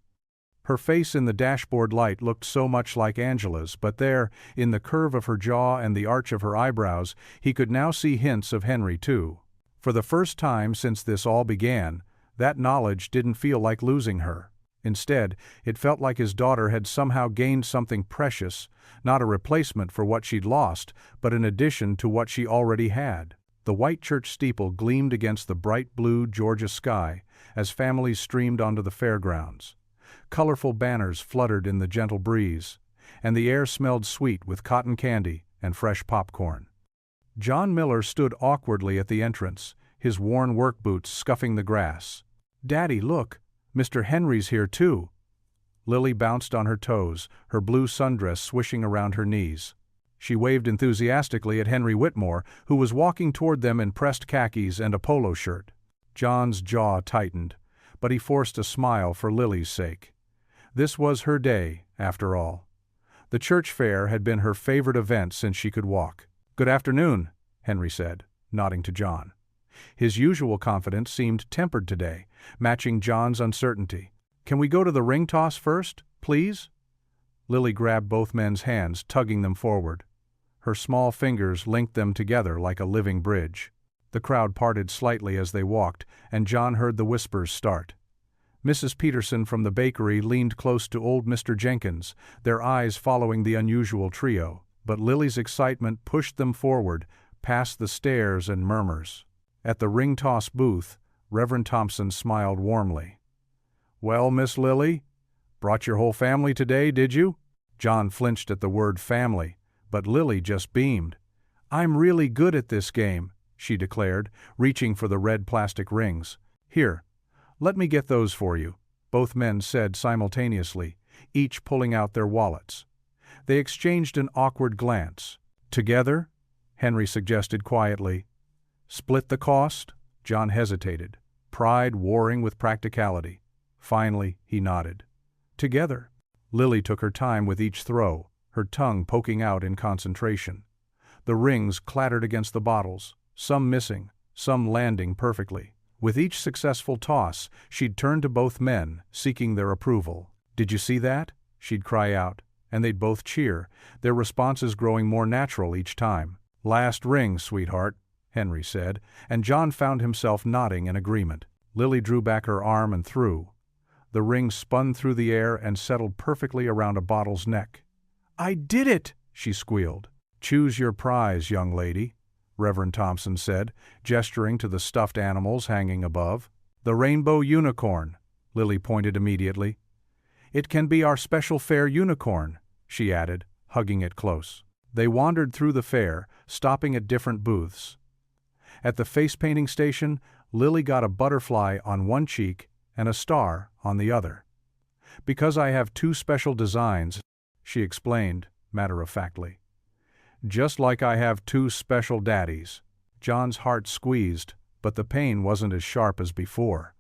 Her face in the dashboard light looked so much like Angela's, but there, in the curve of her jaw and the arch of her eyebrows, he could now see hints of Henry too. For the first time since this all began, that knowledge didn't feel like losing her. Instead, it felt like his daughter had somehow gained something precious, not a replacement for what she'd lost, but an addition to what she already had. The white church steeple gleamed against the bright blue Georgia sky as families streamed onto the fairgrounds. Colorful banners fluttered in the gentle breeze. and the air smelled sweet with cotton candy and fresh popcorn. John Miller stood awkwardly at the entrance, his worn work boots scuffing the grass. "Daddy, look, Mr. Henry's here too." Lily bounced on her toes, her blue sundress swishing around her knees. She waved enthusiastically at Henry Whitmore, who was walking toward them in pressed khakis and a polo shirt. John's jaw tightened, but he forced a smile for Lily's sake. This was her day, after all. The church fair had been her favorite event since she could walk. "Good afternoon," Henry said, nodding to John. His usual confidence seemed tempered today, matching John's uncertainty. "Can we go to the ring toss first, please?" Lily grabbed both men's hands, tugging them forward. Her small fingers linked them together like a living bridge. The crowd parted slightly as they walked, and John heard the whispers start. Mrs. Peterson from the bakery leaned close to old Mr. Jenkins, their eyes following the unusual trio, but Lily's excitement pushed them forward, past the stares and murmurs. At the ring toss booth, Reverend Thompson smiled warmly. "Well, Miss Lily, brought your whole family today, did you?" John flinched at the word family, but Lily just beamed. "I'm really good at this game," she declared, reaching for the red plastic rings. "Here, let me get those for you," both men said simultaneously, each pulling out their wallets. They exchanged an awkward glance. "Together?" Henry suggested quietly. "Split the cost?" John hesitated, pride warring with practicality. Finally, he nodded. "Together." Lily took her time with each throw, her tongue poking out in concentration. The rings clattered against the bottles, some missing, some landing perfectly. With each successful toss, she'd turn to both men, seeking their approval. "Did you see that?" she'd cry out, and they'd both cheer, their responses growing more natural each time. "Last ring, sweetheart," Henry said, and John found himself nodding in agreement. Lily drew back her arm and threw. The ring spun through the air and settled perfectly around a bottle's neck. "I did it!" she squealed. "Choose your prize, young lady," Reverend Thompson said, gesturing to the stuffed animals hanging above. "The rainbow unicorn," Lily pointed immediately. "It can be our special fair unicorn," she added, hugging it close. They wandered through the fair, stopping at different booths. At the face-painting station, Lily got a butterfly on one cheek and a star on the other. "Because I have two special designs," she explained, matter-of-factly. "Just like I have two special daddies." John's heart squeezed, but the pain wasn't as sharp as before.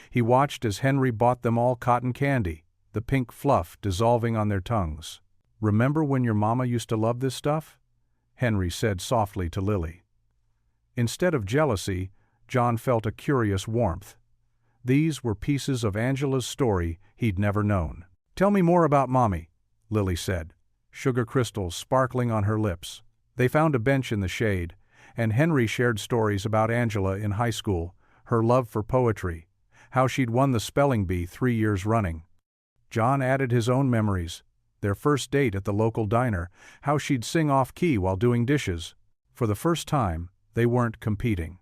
He watched as Henry bought them all cotton candy, the pink fluff dissolving on their tongues. "Remember when your mama used to love this stuff?" Henry said softly to Lily. Instead of jealousy, John felt a curious warmth. These were pieces of Angela's story he'd never known. "Tell me more about Mommy," Lily said, sugar crystals sparkling on her lips. They found a bench in the shade, and Henry shared stories about Angela in high school, her love for poetry, how she'd won the spelling bee 3 years running. John added his own memories, their first date at the local diner, how she'd sing off-key while doing dishes. For the first time, they weren't competing.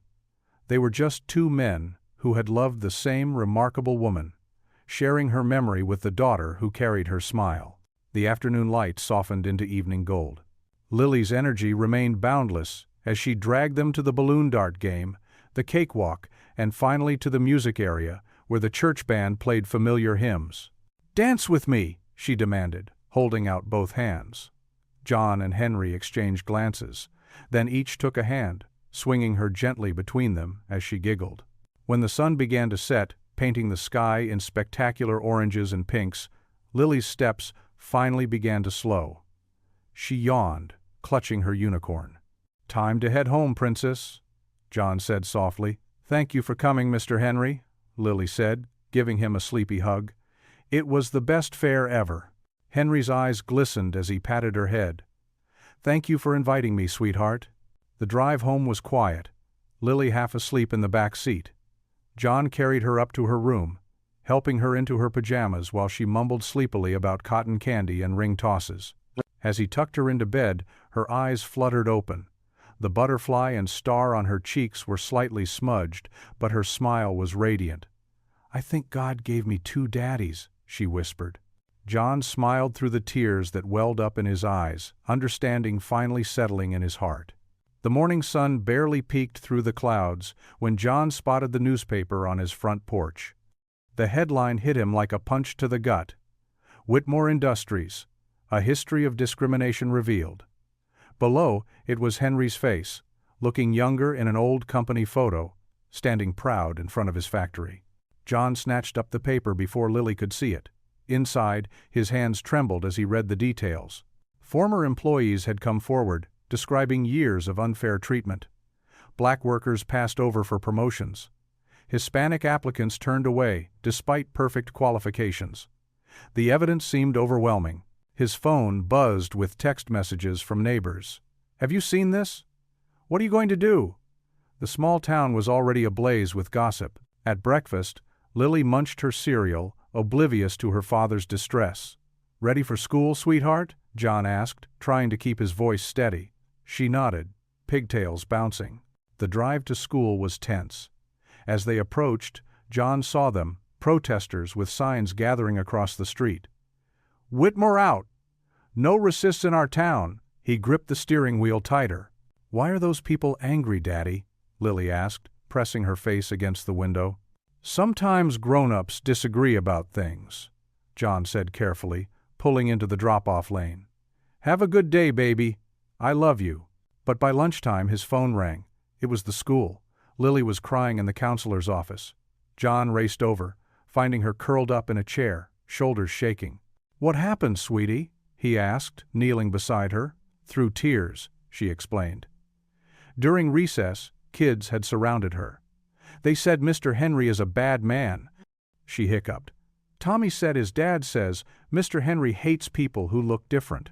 They were just two men who had loved the same remarkable woman, sharing her memory with the daughter who carried her smile. The afternoon light softened into evening gold. Lily's energy remained boundless as she dragged them to the balloon dart game, the cakewalk, and finally to the music area, where the church band played familiar hymns. "Dance with me," she demanded, holding out both hands. John and Henry exchanged glances, then each took a hand, swinging her gently between them as she giggled. When the sun began to set, painting the sky in spectacular oranges and pinks, Lily's steps finally began to slow. She yawned, clutching her unicorn. "Time to head home, Princess," John said softly. "Thank you for coming, Mr. Henry," Lily said, giving him a sleepy hug. "It was the best fair ever." Henry's eyes glistened as he patted her head. "Thank you for inviting me, sweetheart." The drive home was quiet, Lily half asleep in the back seat. John carried her up to her room, helping her into her pajamas while she mumbled sleepily about cotton candy and ring tosses. As he tucked her into bed, her eyes fluttered open. The butterfly and star on her cheeks were slightly smudged, but her smile was radiant. "I think God gave me two daddies," she whispered. John smiled through the tears that welled up in his eyes, understanding finally settling in his heart. The morning sun barely peeked through the clouds when John spotted the newspaper on his front porch. The headline hit him like a punch to the gut. Whitmore Industries, a history of discrimination revealed. Below, it was Henry's face, looking younger in an old company photo, standing proud in front of his factory. John snatched up the paper before Lily could see it. Inside, his hands trembled as he read the details. Former employees had come forward, describing years of unfair treatment. Black workers passed over for promotions. Hispanic applicants turned away, despite perfect qualifications. The evidence seemed overwhelming. His phone buzzed with text messages from neighbors. "Have you seen this? What are you going to do?" The small town was already ablaze with gossip. At breakfast, Lily munched her cereal, oblivious to her father's distress. "Ready for school, sweetheart?" John asked, trying to keep his voice steady. She nodded, pigtails bouncing. The drive to school was tense. As they approached, John saw them, protesters with signs gathering across the street. "Whitmore out! No racists in our town!" He gripped the steering wheel tighter. "Why are those people angry, Daddy?" Lily asked, pressing her face against the window. "Sometimes grown-ups disagree about things," John said carefully, pulling into the drop-off lane. "Have a good day, baby. I love you." But by lunchtime his phone rang. It was the school. Lily was crying in the counselor's office. John raced over, finding her curled up in a chair, shoulders shaking. "What happened, sweetie?" he asked, kneeling beside her. "Through tears," she explained. During recess, kids had surrounded her. "They said Mr. Henry is a bad man," she hiccuped. "Tommy said his dad says Mr. Henry hates people who look different."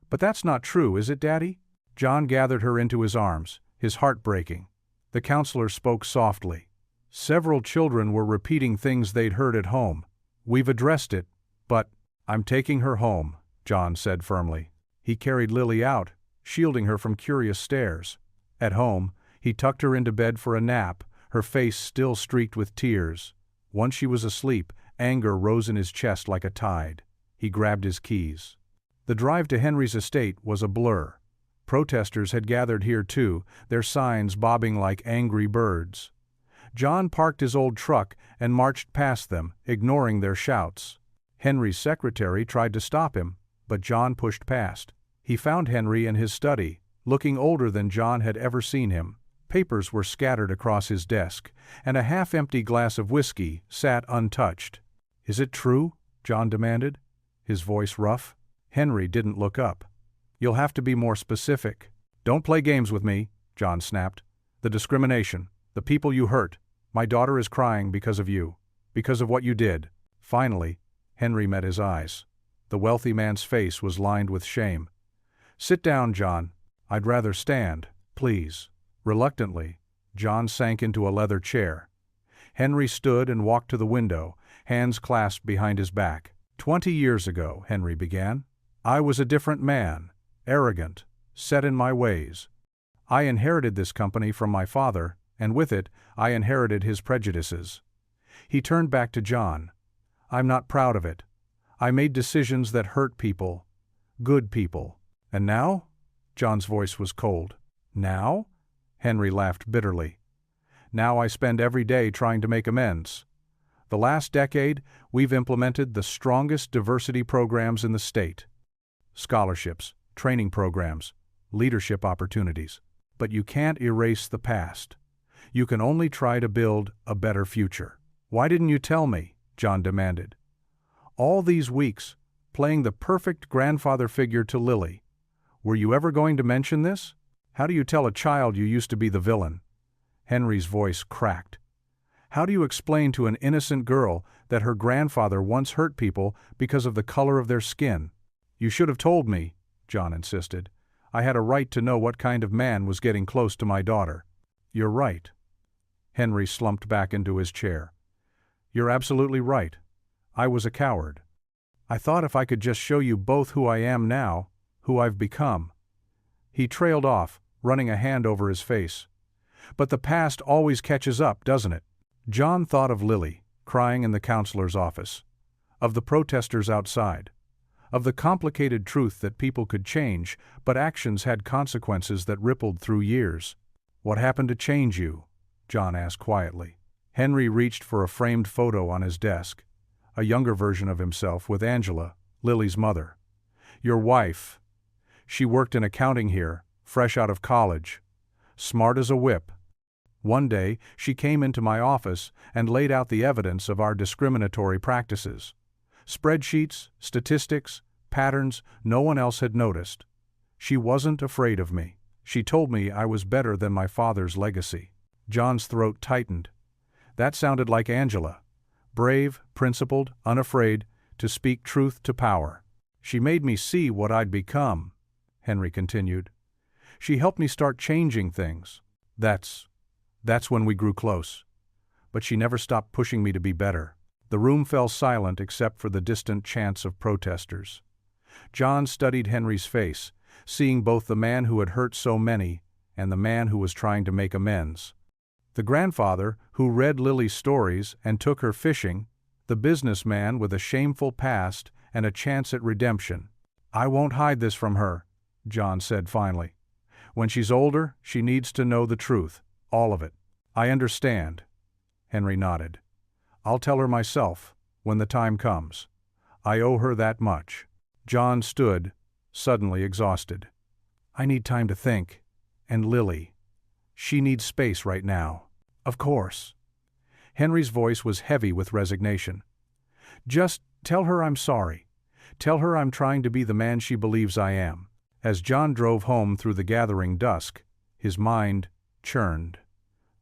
"But that's not true, is it, Daddy?" John gathered her into his arms, his heart breaking. The counselor spoke softly. "Several children were repeating things they'd heard at home. We've addressed it, but—" "I'm taking her home," John said firmly. He carried Lily out, shielding her from curious stares. At home, he tucked her into bed for a nap, her face still streaked with tears. Once she was asleep, anger rose in his chest like a tide. He grabbed his keys. The drive to Henry's estate was a blur. Protesters had gathered here too, their signs bobbing like angry birds. John parked his old truck and marched past them, ignoring their shouts. Henry's secretary tried to stop him, but John pushed past. He found Henry in his study, looking older than John had ever seen him. Papers were scattered across his desk, and a half-empty glass of whiskey sat untouched. "Is it true?" John demanded, his voice rough. Henry didn't look up. "You'll have to be more specific." "Don't play games with me," John snapped. "The discrimination, the people you hurt. My daughter is crying because of you, because of what you did." Finally, Henry met his eyes. The wealthy man's face was lined with shame. "Sit down, John. I'd rather stand, please." Reluctantly, John sank into a leather chair. Henry stood and walked to the window, hands clasped behind his back. "20 years ago," Henry began, "I was a different man, arrogant, set in my ways. I inherited this company from my father, and with it, I inherited his prejudices." He turned back to John. "I'm not proud of it. I made decisions that hurt people, good people. And now?" John's voice was cold. "Now?" Henry laughed bitterly. "Now I spend every day trying to make amends. The last decade, we've implemented the strongest diversity programs in the state. Scholarships, training programs, leadership opportunities. But you can't erase the past. You can only try to build a better future." "Why didn't you tell me?" John demanded. "All these weeks, playing the perfect grandfather figure to Lily. Were you ever going to mention this? How do you tell a child you used to be the villain?" Henry's voice cracked. "How do you explain to an innocent girl that her grandfather once hurt people because of the color of their skin?" "You should have told me," John insisted. "I had a right to know what kind of man was getting close to my daughter." "You're right." Henry slumped back into his chair. "You're absolutely right. I was a coward. I thought if I could just show you both who I am now, who I've become." He trailed off, running a hand over his face. "But the past always catches up, doesn't it?" John thought of Lily, crying in the counselor's office. of the protesters outside, of the complicated truth that people could change, but actions had consequences that rippled through years. "What happened to change you?" John asked quietly. Henry reached for a framed photo on his desk, a younger version of himself with Angela, Lily's mother. "Your wife. She worked in accounting here, fresh out of college. Smart as a whip. One day, she came into my office and laid out the evidence of our discriminatory practices. Spreadsheets, statistics, patterns no one else had noticed. She wasn't afraid of me. She told me I was better than my father's legacy." John's throat tightened. That sounded like Angela. Brave, principled, unafraid, to speak truth to power. "She made me see what I'd become," Henry continued. "She helped me start changing things. That's when we grew close. But she never stopped pushing me to be better." The room fell silent except for the distant chants of protesters. John studied Henry's face, seeing both the man who had hurt so many and the man who was trying to make amends. The grandfather who read Lily's stories and took her fishing, the businessman with a shameful past and a chance at redemption. "I won't hide this from her," John said finally. "When she's older, she needs to know the truth, all of it." "I understand," Henry nodded. "I'll tell her myself, when the time comes. I owe her that much." John stood, suddenly exhausted. "I need time to think. And Lily. She needs space right now." "Of course." Henry's voice was heavy with resignation. "Just tell her I'm sorry. Tell her I'm trying to be the man she believes I am." As John drove home through the gathering dusk, his mind churned.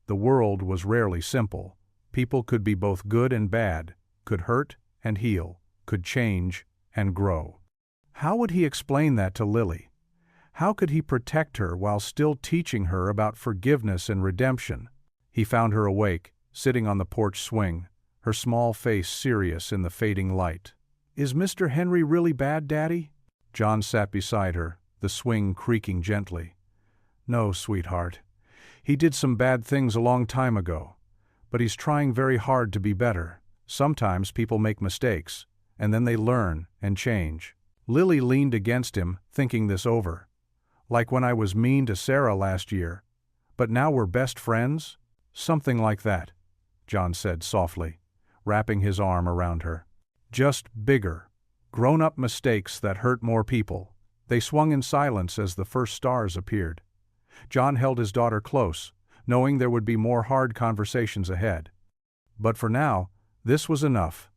The world was rarely simple. People could be both good and bad, could hurt and heal, could change and grow. How would he explain that to Lily? How could he protect her while still teaching her about forgiveness and redemption? He found her awake, sitting on the porch swing, her small face serious in the fading light. "Is Mr. Henry really bad, Daddy?" John sat beside her, the swing creaking gently. "No, sweetheart. He did some bad things a long time ago, but he's trying very hard to be better. Sometimes people make mistakes, and then they learn and change." Lily leaned against him, thinking this over. "Like when I was mean to Sarah last year, but now we're best friends?" "Something like that," John said softly, wrapping his arm around her. "Just bigger. Grown-up mistakes that hurt more people." They swung in silence as the first stars appeared. John held his daughter close, knowing there would be more hard conversations ahead. But for now, this was enough.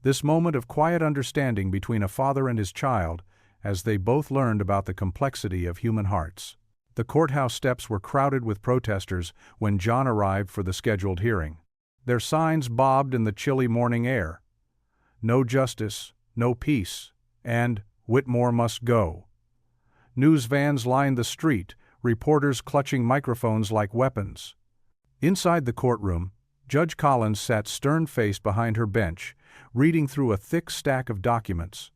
This moment of quiet understanding between a father and his child, as they both learned about the complexity of human hearts. The courthouse steps were crowded with protesters when John arrived for the scheduled hearing. Their signs bobbed in the chilly morning air. "No justice, no peace," and "Whitmore must go." News vans lined the street, reporters clutching microphones like weapons. Inside the courtroom, Judge Collins sat stern-faced behind her bench, reading through a thick stack of documents.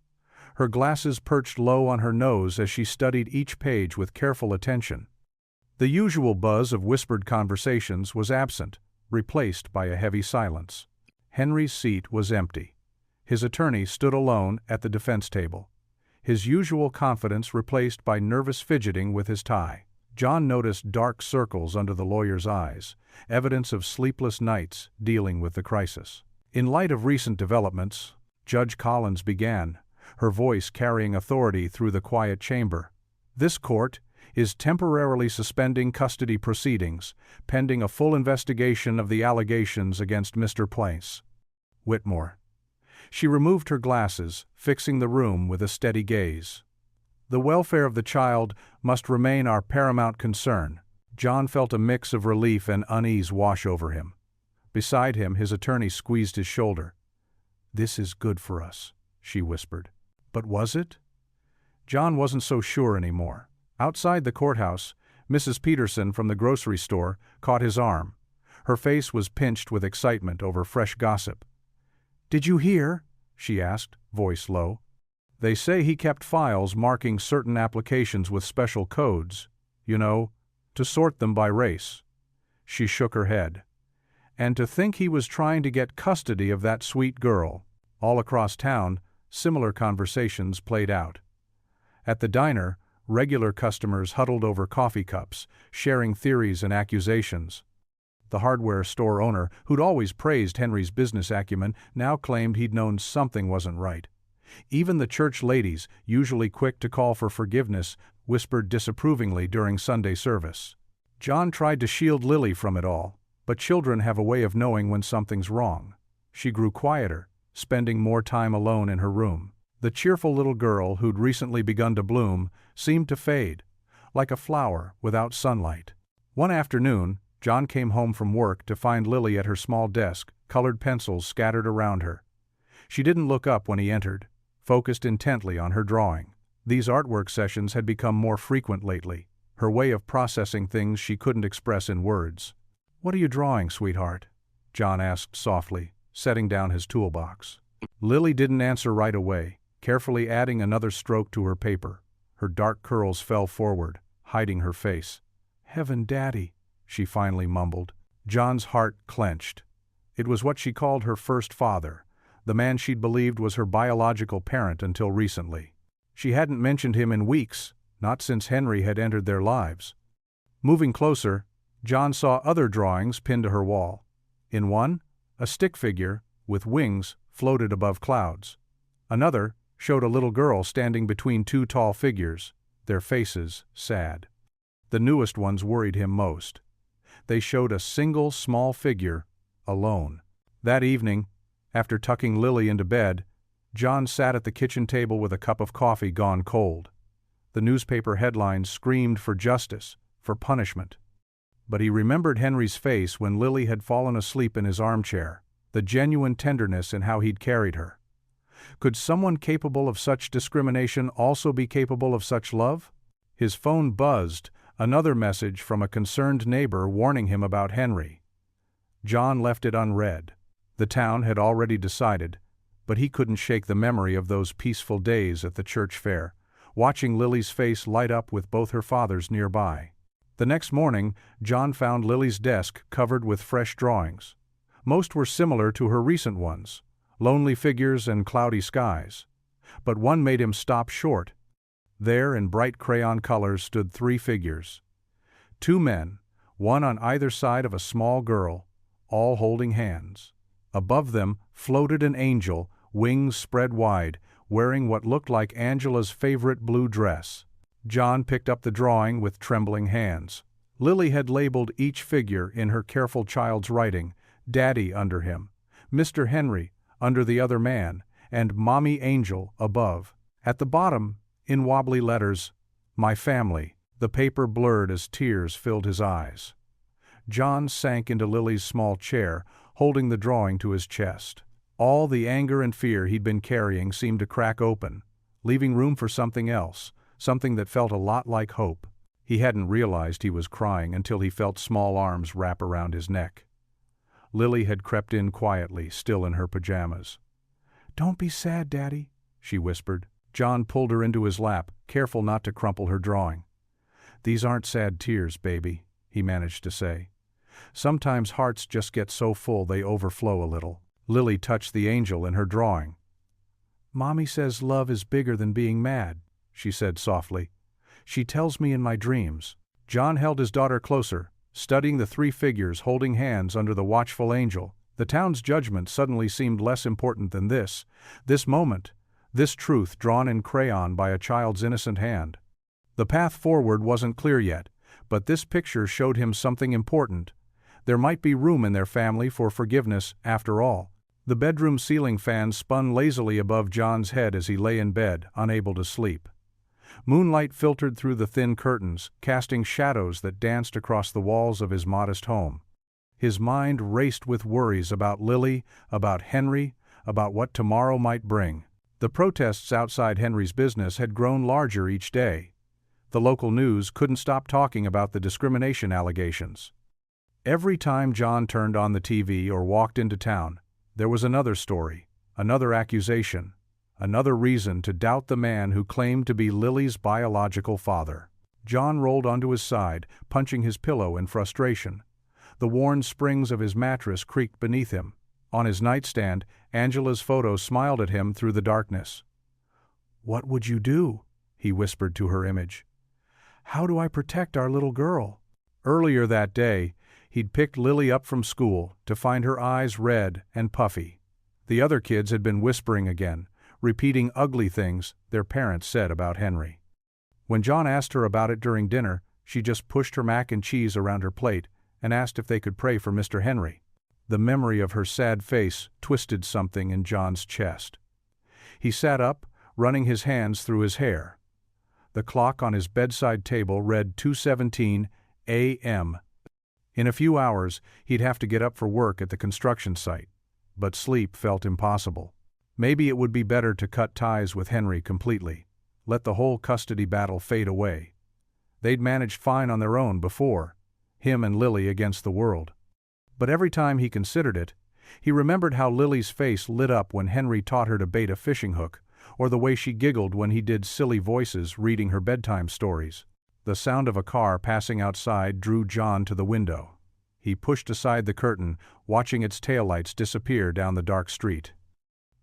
Her glasses perched low on her nose as she studied each page with careful attention. The usual buzz of whispered conversations was absent, replaced by a heavy silence. Henry's seat was empty. His attorney stood alone at the defense table, his usual confidence replaced by nervous fidgeting with his tie. John noticed dark circles under the lawyer's eyes, evidence of sleepless nights dealing with the crisis. "In light of recent developments," Judge Collins began, her voice carrying authority through the quiet chamber, "this court is temporarily suspending custody proceedings, pending a full investigation of the allegations against Mr. Place Whitmore." She removed her glasses, fixing the room with a steady gaze. "The welfare of the child must remain our paramount concern." John felt a mix of relief and unease wash over him. Beside him, his attorney squeezed his shoulder. "This is good for us," she whispered. But was it? John wasn't so sure anymore. Outside the courthouse, Mrs. Peterson from the grocery store caught his arm. Her face was pinched with excitement over fresh gossip. "Did you hear?" she asked, voice low. "They say he kept files marking certain applications with special codes, to sort them by race." She shook her head. "And to think he was trying to get custody of that sweet girl." All across town, similar conversations played out. At the diner, regular customers huddled over coffee cups, sharing theories and accusations. The hardware store owner, who'd always praised Henry's business acumen, now claimed he'd known something wasn't right. Even the church ladies, usually quick to call for forgiveness, whispered disapprovingly during Sunday service. John tried to shield Lily from it all, but children have a way of knowing when something's wrong. She grew quieter, spending more time alone in her room. The cheerful little girl who'd recently begun to bloom seemed to fade, like a flower without sunlight. One afternoon, John came home from work to find Lily at her small desk, colored pencils scattered around her. She didn't look up when he entered, focused intently on her drawing. These artwork sessions had become more frequent lately, her way of processing things she couldn't express in words. "What are you drawing, sweetheart?" John asked softly, setting down his toolbox. Lily didn't answer right away, carefully adding another stroke to her paper. Her dark curls fell forward, hiding her face. "Heaven, Daddy," she finally mumbled. John's heart clenched. It was what she called her first father, the man she'd believed was her biological parent until recently. She hadn't mentioned him in weeks, not since Henry had entered their lives. Moving closer, John saw other drawings pinned to her wall. In one, a stick figure, with wings, floated above clouds. Another showed a little girl standing between two tall figures, their faces sad. The newest ones worried him most. They showed a single small figure, alone. That evening, after tucking Lily into bed, John sat at the kitchen table with a cup of coffee gone cold. The newspaper headlines screamed for justice, for punishment. But he remembered Henry's face when Lily had fallen asleep in his armchair, the genuine tenderness in how he'd carried her. Could someone capable of such discrimination also be capable of such love? His phone buzzed, another message from a concerned neighbor warning him about Henry. John left it unread. The town had already decided, but he couldn't shake the memory of those peaceful days at the church fair, watching Lily's face light up with both her fathers nearby. The next morning, John found Lily's desk covered with fresh drawings. Most were similar to her recent ones, lonely figures and cloudy skies. But one made him stop short. There, in bright crayon colors, stood three figures. Two men, one on either side of a small girl, all holding hands. Above them floated an angel, wings spread wide, wearing what looked like Angela's favorite blue dress. John picked up the drawing with trembling hands. Lily had labeled each figure in her careful child's writing, Daddy under him, Mr. Henry under the other man, and Mommy Angel above. At the bottom, in wobbly letters, My family. The paper blurred as tears filled his eyes. John sank into Lily's small chair, holding the drawing to his chest. All the anger and fear he'd been carrying seemed to crack open, leaving room for something else, something that felt a lot like hope. He hadn't realized he was crying until he felt small arms wrap around his neck. Lily had crept in quietly, still in her pajamas. "Don't be sad, Daddy," she whispered. John pulled her into his lap, careful not to crumple her drawing. "These aren't sad tears, baby," he managed to say. "Sometimes hearts just get so full they overflow a little." Lily touched the angel in her drawing. "Mommy says love is bigger than being mad," she said softly. "She tells me in my dreams." John held his daughter closer, studying the three figures holding hands under the watchful angel. The town's judgment suddenly seemed less important than this moment, this truth drawn in crayon by a child's innocent hand. The path forward wasn't clear yet, but this picture showed him something important. There might be room in their family for forgiveness after all. The bedroom ceiling fan spun lazily above John's head as he lay in bed, unable to sleep. Moonlight filtered through the thin curtains, casting shadows that danced across the walls of his modest home. His mind raced with worries about Lily, about Henry, about what tomorrow might bring. The protests outside Henry's business had grown larger each day. The local news couldn't stop talking about the discrimination allegations. Every time John turned on the TV or walked into town, there was another story, another accusation, another reason to doubt the man who claimed to be Lily's biological father. John rolled onto his side, punching his pillow in frustration. The worn springs of his mattress creaked beneath him. On his nightstand, Angela's photo smiled at him through the darkness. "What would you do?" he whispered to her image. "How do I protect our little girl?" Earlier that day, he'd picked Lily up from school to find her eyes red and puffy. The other kids had been whispering again, repeating ugly things their parents said about Henry. When John asked her about it during dinner, she just pushed her mac and cheese around her plate and asked if they could pray for Mr. Henry. The memory of her sad face twisted something in John's chest. He sat up, running his hands through his hair. The clock on his bedside table read 2:17 a.m. In a few hours, he'd have to get up for work at the construction site, but sleep felt impossible. Maybe it would be better to cut ties with Henry completely, let the whole custody battle fade away. They'd managed fine on their own before, him and Lily against the world. But every time he considered it, he remembered how Lily's face lit up when Henry taught her to bait a fishing hook, or the way she giggled when he did silly voices reading her bedtime stories. The sound of a car passing outside drew John to the window. He pushed aside the curtain, watching its taillights disappear down the dark street.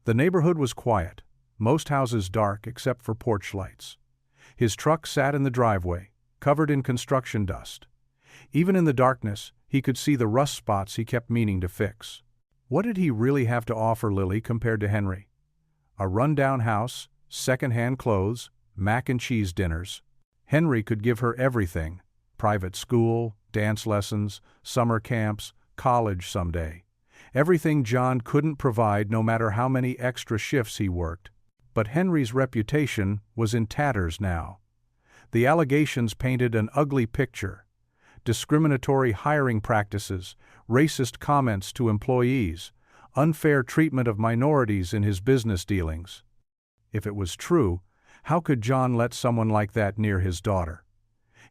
The neighborhood was quiet, most houses dark except for porch lights. His truck sat in the driveway, covered in construction dust. Even in the darkness, he could see the rust spots he kept meaning to fix. What did he really have to offer Lily compared to Henry? A run-down house, second-hand clothes, mac and cheese dinners. Henry could give her everything: private school, dance lessons, summer camps, college someday. Everything John couldn't provide no matter how many extra shifts he worked. But Henry's reputation was in tatters now. The allegations painted an ugly picture: discriminatory hiring practices, racist comments to employees, unfair treatment of minorities in his business dealings. If it was true, how could John let someone like that near his daughter?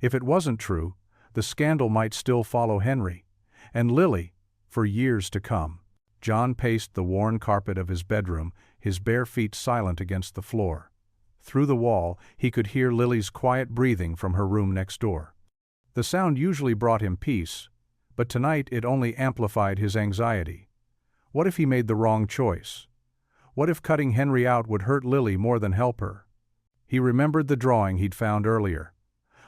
If it wasn't true, the scandal might still follow Henry and Lily for years to come. John paced the worn carpet of his bedroom, his bare feet silent against the floor. Through the wall, he could hear Lily's quiet breathing from her room next door. The sound usually brought him peace, but tonight it only amplified his anxiety. What if he made the wrong choice? What if cutting Henry out would hurt Lily more than help her? He remembered the drawing he'd found earlier.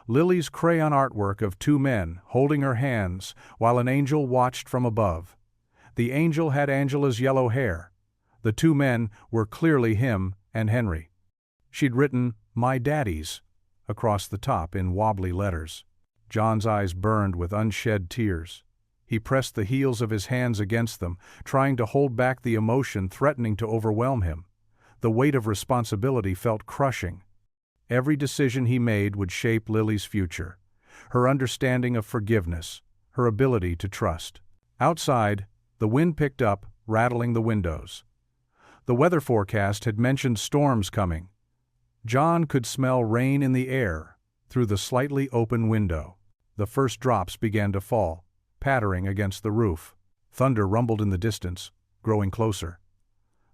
Lily's crayon artwork of two men holding her hands while an angel watched from above. The angel had Angela's yellow hair. The two men were clearly him and Henry. She'd written, "My Daddies," across the top in wobbly letters. John's eyes burned with unshed tears. He pressed the heels of his hands against them, trying to hold back the emotion threatening to overwhelm him. The weight of responsibility felt crushing. Every decision he made would shape Lily's future, her understanding of forgiveness, her ability to trust. Outside, the wind picked up, rattling the windows. The weather forecast had mentioned storms coming. John could smell rain in the air through the slightly open window. The first drops began to fall, pattering against the roof. Thunder rumbled in the distance, growing closer.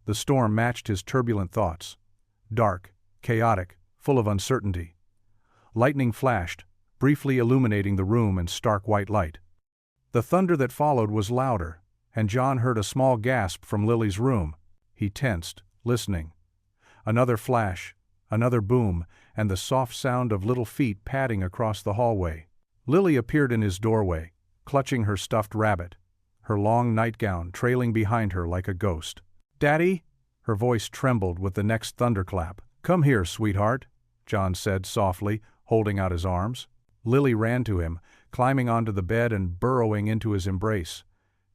The storm matched his turbulent thoughts. Dark, chaotic, full of uncertainty. Lightning flashed, briefly illuminating the room in stark white light. The thunder that followed was louder, and John heard a small gasp from Lily's room. He tensed, listening. Another flash, another boom, and the soft sound of little feet padding across the hallway. Lily appeared in his doorway, clutching her stuffed rabbit, her long nightgown trailing behind her like a ghost. "Daddy?" Her voice trembled with the next thunderclap. "Come here, sweetheart," John said softly, holding out his arms. Lily ran to him, climbing onto the bed and burrowing into his embrace.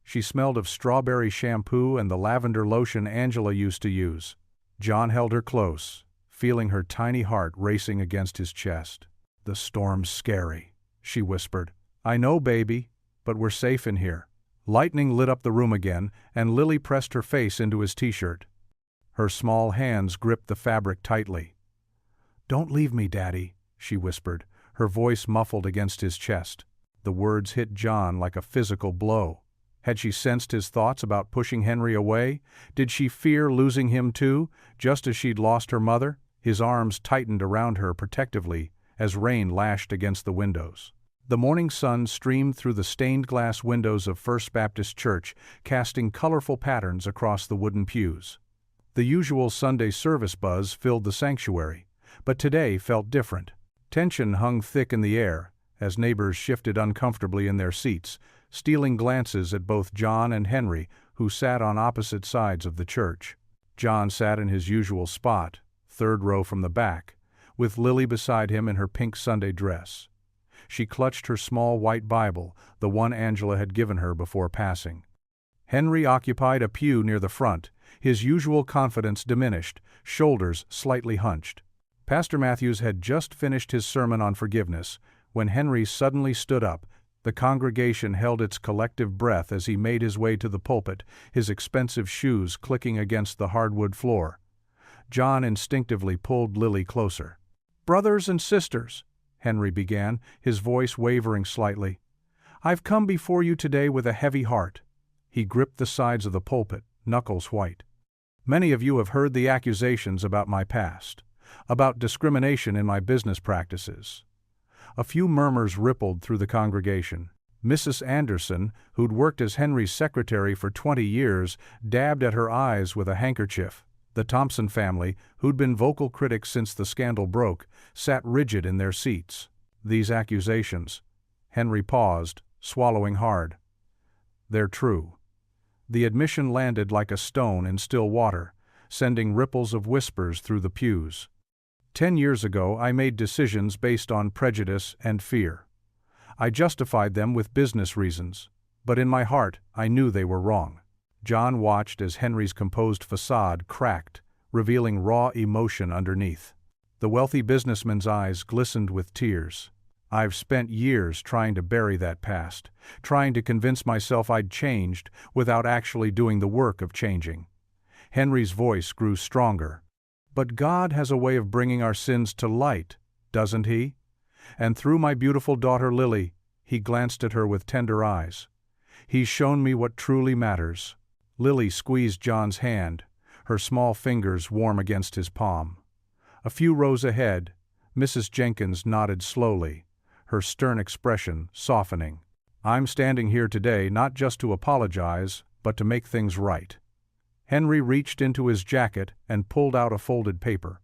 She smelled of strawberry shampoo and the lavender lotion Angela used to use. John held her close, feeling her tiny heart racing against his chest. "The storm's scary," she whispered. "I know, baby, but we're safe in here." Lightning lit up the room again, and Lily pressed her face into his t-shirt. Her small hands gripped the fabric tightly. "Don't leave me, Daddy," she whispered, her voice muffled against his chest. The words hit John like a physical blow. Had she sensed his thoughts about pushing Henry away? Did she fear losing him too, just as she'd lost her mother? His arms tightened around her protectively as rain lashed against the windows. The morning sun streamed through the stained glass windows of First Baptist Church, casting colorful patterns across the wooden pews. The usual Sunday service buzz filled the sanctuary, but today felt different. Tension hung thick in the air, as neighbors shifted uncomfortably in their seats, stealing glances at both John and Henry, who sat on opposite sides of the church. John sat in his usual spot, third row from the back, with Lily beside him in her pink Sunday dress. She clutched her small white Bible, the one Angela had given her before passing. Henry occupied a pew near the front, his usual confidence diminished, shoulders slightly hunched. Pastor Matthews had just finished his sermon on forgiveness, when Henry suddenly stood up. The congregation held its collective breath as he made his way to the pulpit, his expensive shoes clicking against the hardwood floor. John instinctively pulled Lily closer. "Brothers and sisters," Henry began, his voice wavering slightly, "I've come before you today with a heavy heart." He gripped the sides of the pulpit, knuckles white. "Many of you have heard the accusations about my past, about discrimination in my business practices." A few murmurs rippled through the congregation. Mrs. Anderson, who'd worked as Henry's secretary for 20 years, dabbed at her eyes with a handkerchief. The Thompson family, who'd been vocal critics since the scandal broke, sat rigid in their seats. These accusations. Henry paused, swallowing hard. They're true. The admission landed like a stone in still water, sending ripples of whispers through the pews. 10 years ago I made decisions based on prejudice and fear. I justified them with business reasons, but in my heart I knew they were wrong. John watched as Henry's composed facade cracked, revealing raw emotion underneath. The wealthy businessman's eyes glistened with tears. "I've spent years trying to bury that past, trying to convince myself I'd changed without actually doing the work of changing." Henry's voice grew stronger. "But God has a way of bringing our sins to light, doesn't He? And through my beautiful daughter Lily," he glanced at her with tender eyes, "He's shown me what truly matters." Lily squeezed John's hand, her small fingers warm against his palm. A few rows ahead, Mrs. Jenkins nodded slowly, her stern expression softening. "I'm standing here today not just to apologize, but to make things right." Henry reached into his jacket and pulled out a folded paper.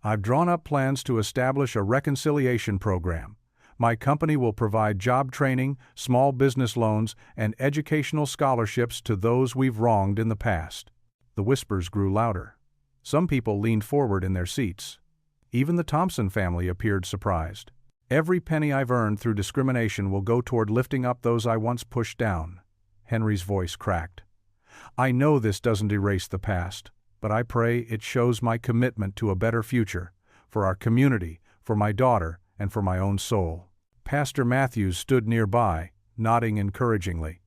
"I've drawn up plans to establish a reconciliation program. My company will provide job training, small business loans, and educational scholarships to those we've wronged in the past." The whispers grew louder. Some people leaned forward in their seats. Even the Thompson family appeared surprised. "Every penny I've earned through discrimination will go toward lifting up those I once pushed down." Henry's voice cracked. "I know this doesn't erase the past, but I pray it shows my commitment to a better future, for our community, for my daughter, and for my own soul." Pastor Matthews stood nearby, nodding encouragingly.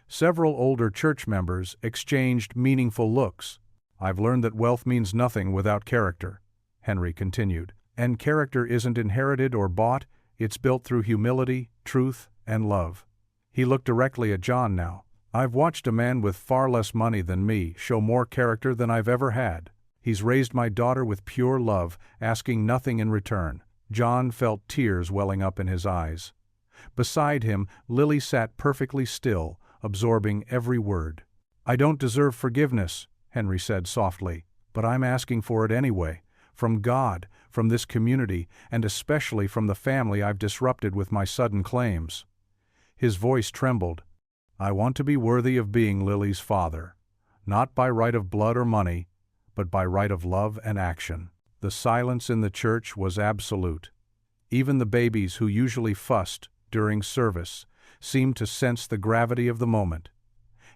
Several older church members exchanged meaningful looks. "I've learned that wealth means nothing without character," Henry continued. "And character isn't inherited or bought, it's built through humility, truth, and love." He looked directly at John now. "I've watched a man with far less money than me show more character than I've ever had. He's raised my daughter with pure love, asking nothing in return." John felt tears welling up in his eyes. Beside him, Lily sat perfectly still, absorbing every word. "I don't deserve forgiveness," Henry said softly, "but I'm asking for it anyway, from God, from this community, and especially from the family I've disrupted with my sudden claims." His voice trembled. "I want to be worthy of being Lily's father, not by right of blood or money, but by right of love and action." The silence in the church was absolute. Even the babies who usually fussed during service seemed to sense the gravity of the moment.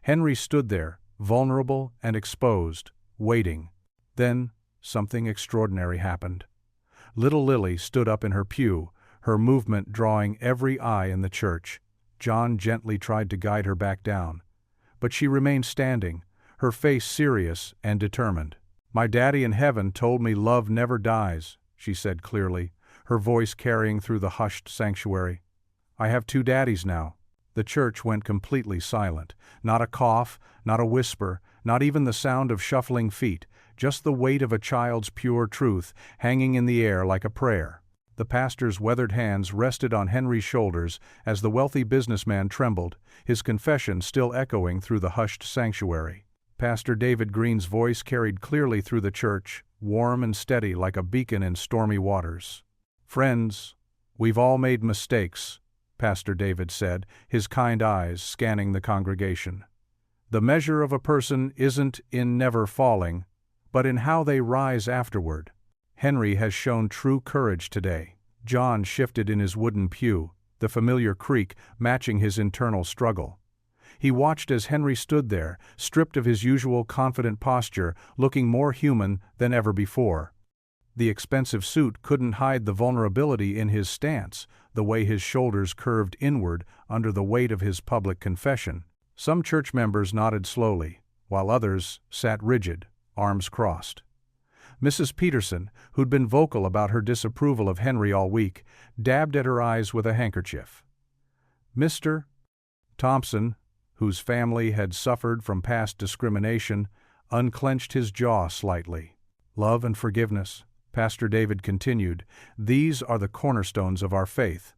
Henry stood there, vulnerable and exposed, waiting. Then, something extraordinary happened. Little Lily stood up in her pew, her movement drawing every eye in the church. John gently tried to guide her back down, but she remained standing, her face serious and determined. "My daddy in heaven told me love never dies," she said clearly, her voice carrying through the hushed sanctuary. "I have 2 daddies now." The church went completely silent. Not a cough, not a whisper, not even the sound of shuffling feet, just the weight of a child's pure truth hanging in the air like a prayer. The pastor's weathered hands rested on Henry's shoulders as the wealthy businessman trembled, his confession still echoing through the hushed sanctuary. Pastor David Green's voice carried clearly through the church, warm and steady like a beacon in stormy waters. "Friends, we've all made mistakes," Pastor David said, his kind eyes scanning the congregation. "The measure of a person isn't in never falling, but in how they rise afterward. Henry has shown true courage today." John shifted in his wooden pew, the familiar creak matching his internal struggle. He watched as Henry stood there, stripped of his usual confident posture, looking more human than ever before. The expensive suit couldn't hide the vulnerability in his stance, the way his shoulders curved inward under the weight of his public confession. Some church members nodded slowly, while others sat rigid, arms crossed. Mrs. Peterson, who'd been vocal about her disapproval of Henry all week, dabbed at her eyes with a handkerchief. Mr. Thompson, whose family had suffered from past discrimination, unclenched his jaw slightly. "Love and forgiveness," Pastor David continued, "these are the cornerstones of our faith.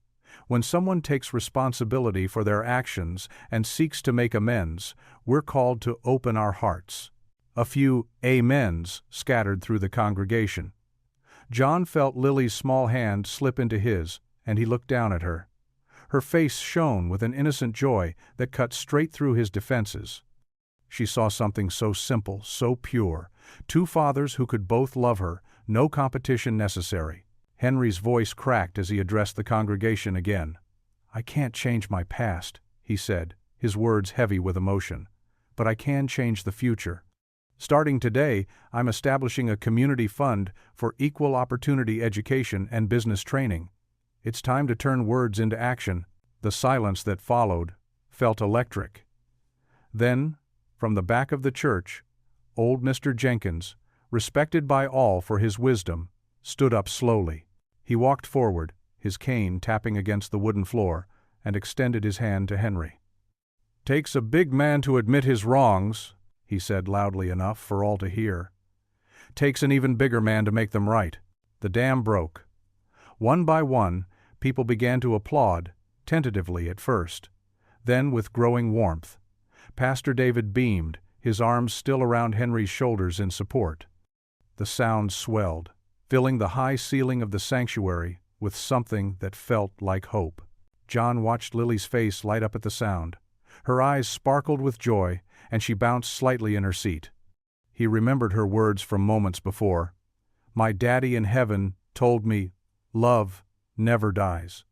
When someone takes responsibility for their actions and seeks to make amends, we're called to open our hearts." A few amens scattered through the congregation. John felt Lily's small hand slip into his, and he looked down at her. Her face shone with an innocent joy that cut straight through his defenses. She saw something so simple, so pure. Two fathers who could both love her, no competition necessary. Henry's voice cracked as he addressed the congregation again. "I can't change my past," he said, his words heavy with emotion. "But I can change the future. Starting today, I'm establishing a community fund for equal opportunity education and business training. It's time to turn words into action." The silence that followed felt electric. Then, from the back of the church, old Mr. Jenkins, respected by all for his wisdom, stood up slowly. He walked forward, his cane tapping against the wooden floor, and extended his hand to Henry. "Takes a big man to admit his wrongs," he said loudly enough for all to hear. "Takes an even bigger man to make them right." The dam broke. One by one, people began to applaud, tentatively at first. Then, with growing warmth, Pastor David beamed, his arms still around Henry's shoulders in support. The sound swelled, filling the high ceiling of the sanctuary with something that felt like hope. John watched Lily's face light up at the sound. Her eyes sparkled with joy, and she bounced slightly in her seat. He remembered her words from moments before. "My daddy in heaven told me, love never dies.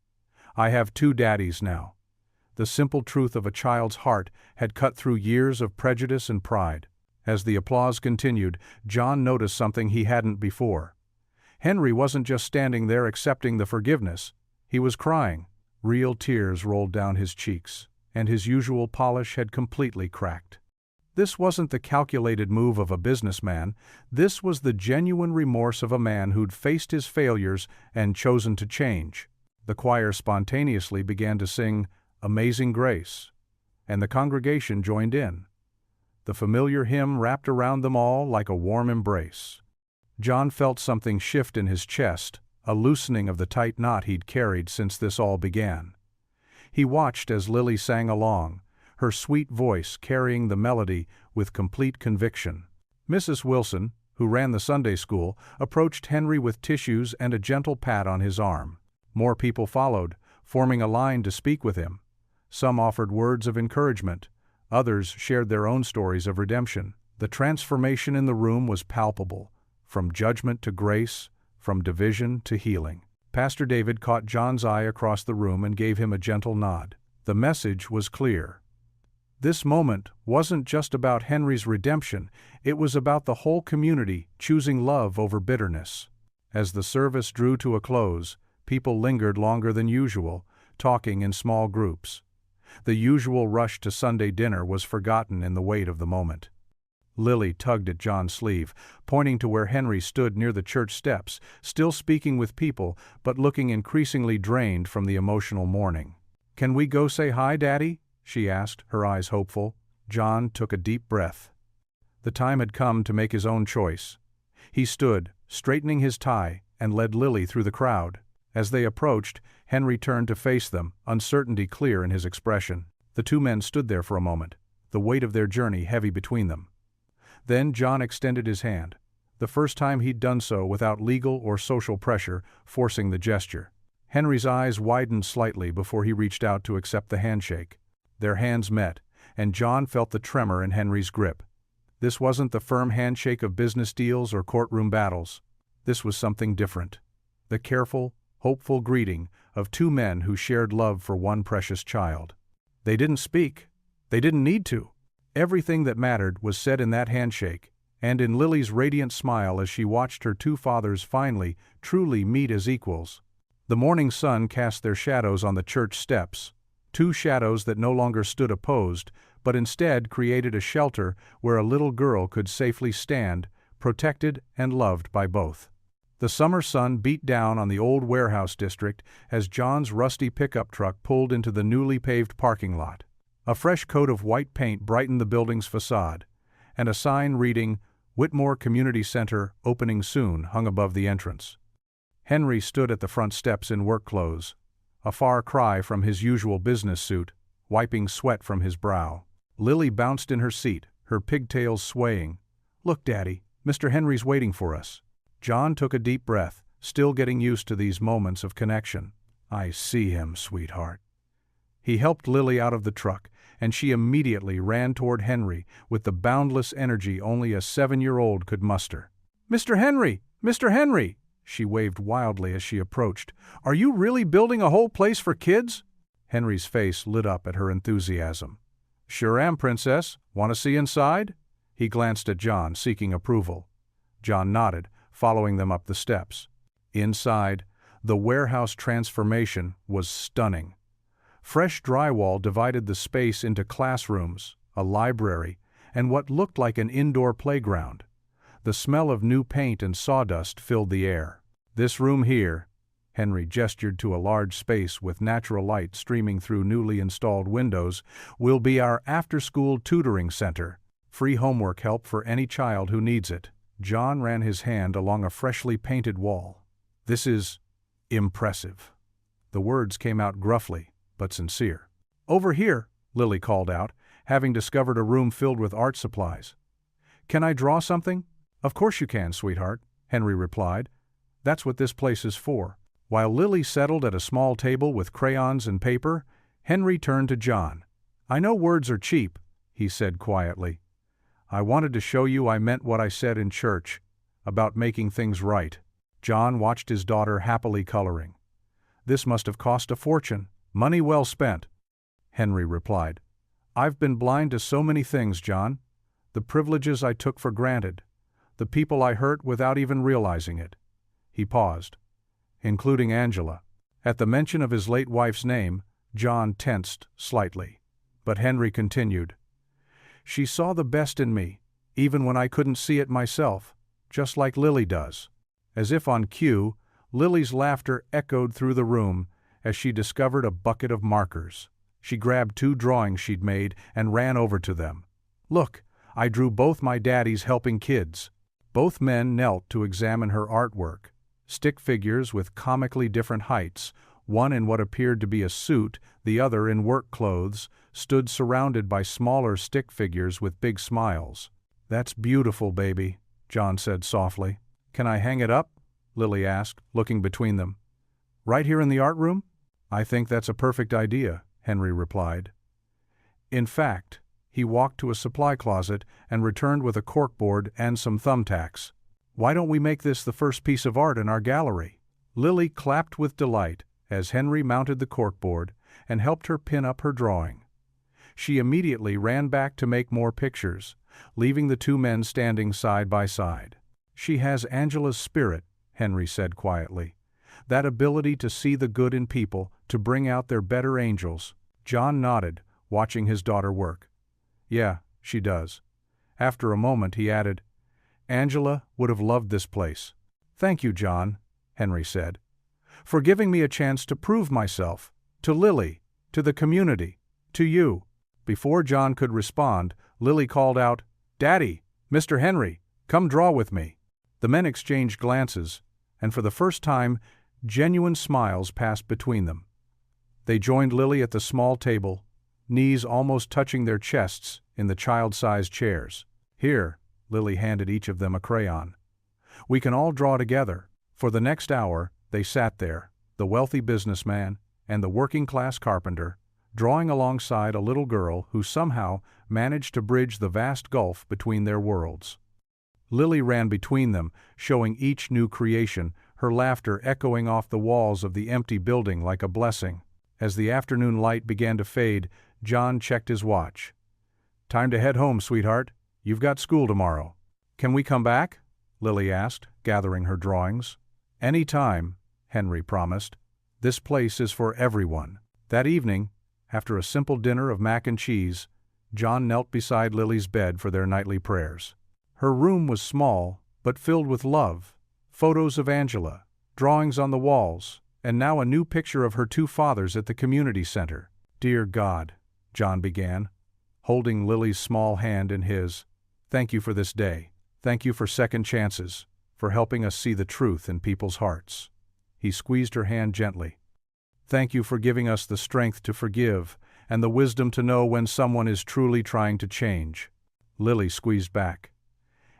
I have two daddies now." The simple truth of a child's heart had cut through years of prejudice and pride. As the applause continued, John noticed something he hadn't before. Henry wasn't just standing there accepting the forgiveness. He was crying. Real tears rolled down his cheeks, and his usual polish had completely cracked. This wasn't the calculated move of a businessman. This was the genuine remorse of a man who'd faced his failures and chosen to change. The choir spontaneously began to sing "Amazing Grace," and the congregation joined in. The familiar hymn wrapped around them all like a warm embrace. John felt something shift in his chest, a loosening of the tight knot he'd carried since this all began. He watched as Lily sang along, her sweet voice carrying the melody with complete conviction. Mrs. Wilson, who ran the Sunday school, approached Henry with tissues and a gentle pat on his arm. More people followed, forming a line to speak with him. Some offered words of encouragement. Others shared their own stories of redemption. The transformation in the room was palpable, from judgment to grace, from division to healing. Pastor David caught John's eye across the room and gave him a gentle nod. The message was clear. This moment wasn't just about Henry's redemption, it was about the whole community choosing love over bitterness. As the service drew to a close, people lingered longer than usual, talking in small groups. The usual rush to Sunday dinner was forgotten in the weight of the moment. Lily tugged at John's sleeve, pointing to where Henry stood near the church steps, still speaking with people, but looking increasingly drained from the emotional mourning. "Can we go say hi, Daddy?" she asked, her eyes hopeful. John took a deep breath. The time had come to make his own choice. He stood, straightening his tie, and led Lily through the crowd. As they approached, Henry turned to face them, uncertainty clear in his expression. The two men stood there for a moment, the weight of their journey heavy between them. Then John extended his hand, the first time he'd done so without legal or social pressure forcing the gesture. Henry's eyes widened slightly before he reached out to accept the handshake. Their hands met, and John felt the tremor in Henry's grip. This wasn't the firm handshake of business deals or courtroom battles. This was something different. The careful, hopeful greeting of two men who shared love for one precious child. They didn't speak. They didn't need to. Everything that mattered was said in that handshake, and in Lily's radiant smile as she watched her two fathers finally, truly meet as equals. The morning sun cast their shadows on the church steps, two shadows that no longer stood opposed, but instead created a shelter where a little girl could safely stand, protected and loved by both. The summer sun beat down on the old warehouse district as John's rusty pickup truck pulled into the newly paved parking lot. A fresh coat of white paint brightened the building's facade, and a sign reading, "Whitmore Community Center, opening soon," hung above the entrance. Henry stood at the front steps in work clothes, a far cry from his usual business suit, wiping sweat from his brow. Lily bounced in her seat, her pigtails swaying. "Look, Daddy, Mr. Henry's waiting for us." John took a deep breath, still getting used to these moments of connection. "I see him, sweetheart." He helped Lily out of the truck, and she immediately ran toward Henry with the boundless energy only a 7-year-old could muster. "Mr. Henry! Mr. Henry!" she waved wildly as she approached. "Are you really building a whole place for kids?" Henry's face lit up at her enthusiasm. "Sure am, Princess. Want to see inside?" He glanced at John, seeking approval. John nodded, following them up the steps. Inside, the warehouse transformation was stunning. Fresh drywall divided the space into classrooms, a library, and what looked like an indoor playground. The smell of new paint and sawdust filled the air. "This room here," Henry gestured to a large space with natural light streaming through newly installed windows, "will be our after-school tutoring center. Free homework help for any child who needs it." John ran his hand along a freshly painted wall. "This is impressive." The words came out gruffly, but sincere. "Over here," Lily called out, having discovered a room filled with art supplies. "Can I draw something?" "Of course you can, sweetheart," Henry replied. "That's what this place is for." While Lily settled at a small table with crayons and paper, Henry turned to John. "I know words are cheap," he said quietly. "I wanted to show you I meant what I said in church, about making things right." John watched his daughter happily coloring. "This must have cost a fortune. Money well spent," Henry replied. "I've been blind to so many things, John. The privileges I took for granted. The people I hurt without even realizing it." He paused. "Including Angela." At the mention of his late wife's name, John tensed slightly. But Henry continued. "She saw the best in me, even when I couldn't see it myself, just like Lily does." As if on cue, Lily's laughter echoed through the room as she discovered a bucket of markers. She grabbed 2 drawings she'd made and ran over to them. "Look, I drew both my daddies helping kids." Both men knelt to examine her artwork. Stick figures with comically different heights, one in what appeared to be a suit, the other in work clothes, stood surrounded by smaller stick figures with big smiles. "That's beautiful, baby," John said softly. "Can I hang it up?" Lily asked, looking between them. "Right here in the art room?" "I think that's a perfect idea," Henry replied. In fact, he walked to a supply closet and returned with a corkboard and some thumbtacks. "Why don't we make this the first piece of art in our gallery?" Lily clapped with delight as Henry mounted the corkboard and helped her pin up her drawing. She immediately ran back to make more pictures, leaving the 2 men standing side by side. "She has Angela's spirit," Henry said quietly. "That ability to see the good in people, to bring out their better angels." John nodded, watching his daughter work. "Yeah, she does." After a moment he added, "Angela would have loved this place." "Thank you, John," Henry said, "for giving me a chance to prove myself, to Lily, to the community, to you." Before John could respond, Lily called out, "Daddy, Mr. Henry, come draw with me." The men exchanged glances, and for the first time, Genuine smiles passed between them. They joined Lily at the small table, knees almost touching their chests in the child-sized chairs. "Here," Lily handed each of them a crayon. "We can all draw together." For the next hour, they sat there, the wealthy businessman and the working-class carpenter, drawing alongside a little girl who somehow managed to bridge the vast gulf between their worlds. Lily ran between them, showing each new creation, her laughter echoing off the walls of the empty building like a blessing. As the afternoon light began to fade, John checked his watch. "Time to head home, sweetheart. You've got school tomorrow." "Can we come back?" Lily asked, gathering her drawings. "Any time," Henry promised. "This place is for everyone." That evening, after a simple dinner of mac and cheese, John knelt beside Lily's bed for their nightly prayers. Her room was small, but filled with love, photos of Angela, drawings on the walls, and now a new picture of her two fathers at the community center. "Dear God," John began, holding Lily's small hand in his, "thank you for this day. Thank you for second chances, for helping us see the truth in people's hearts." He squeezed her hand gently. "Thank you for giving us the strength to forgive and the wisdom to know when someone is truly trying to change." Lily squeezed back.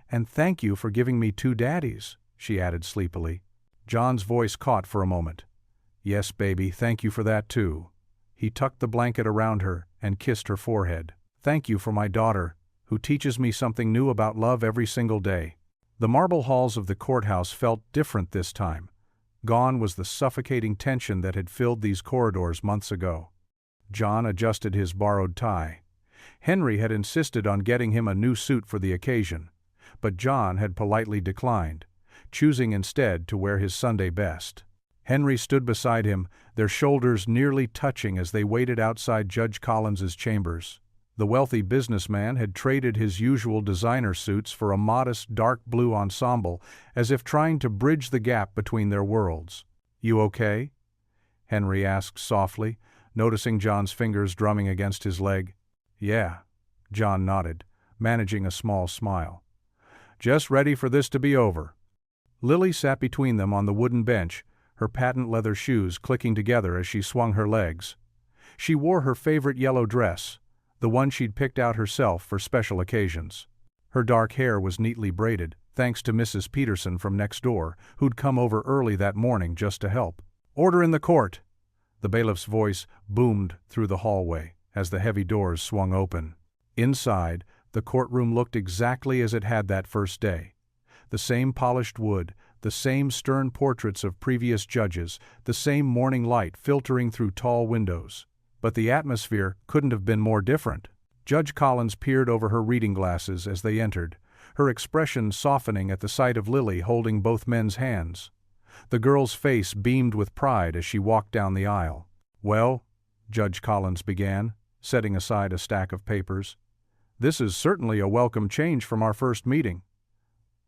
"And thank you for giving me two daddies," she added sleepily. John's voice caught for a moment. "Yes, baby, thank you for that too." He tucked the blanket around her and kissed her forehead. "Thank you for my daughter, who teaches me something new about love every single day." The marble halls of the courthouse felt different this time. Gone was the suffocating tension that had filled these corridors months ago. John adjusted his borrowed tie. Henry had insisted on getting him a new suit for the occasion, but John had politely declined, choosing instead to wear his Sunday best. Henry stood beside him, their shoulders nearly touching as they waited outside Judge Collins's chambers. The wealthy businessman had traded his usual designer suits for a modest dark blue ensemble, as if trying to bridge the gap between their worlds. "You okay?" Henry asked softly, noticing John's fingers drumming against his leg. "Yeah," John nodded, managing a small smile. "Just ready for this to be over." Lily sat between them on the wooden bench, her patent leather shoes clicking together as she swung her legs. She wore her favorite yellow dress, the one she'd picked out herself for special occasions. Her dark hair was neatly braided, thanks to Mrs. Peterson from next door, who'd come over early that morning just to help. "Order in the court!" The bailiff's voice boomed through the hallway as the heavy doors swung open. Inside, the courtroom looked exactly as it had that first day. The same polished wood, the same stern portraits of previous judges, the same morning light filtering through tall windows. But the atmosphere couldn't have been more different. Judge Collins peered over her reading glasses as they entered, her expression softening at the sight of Lily holding both men's hands. The girl's face beamed with pride as she walked down the aisle. "Well," Judge Collins began, setting aside a stack of papers, "this is certainly a welcome change from our first meeting."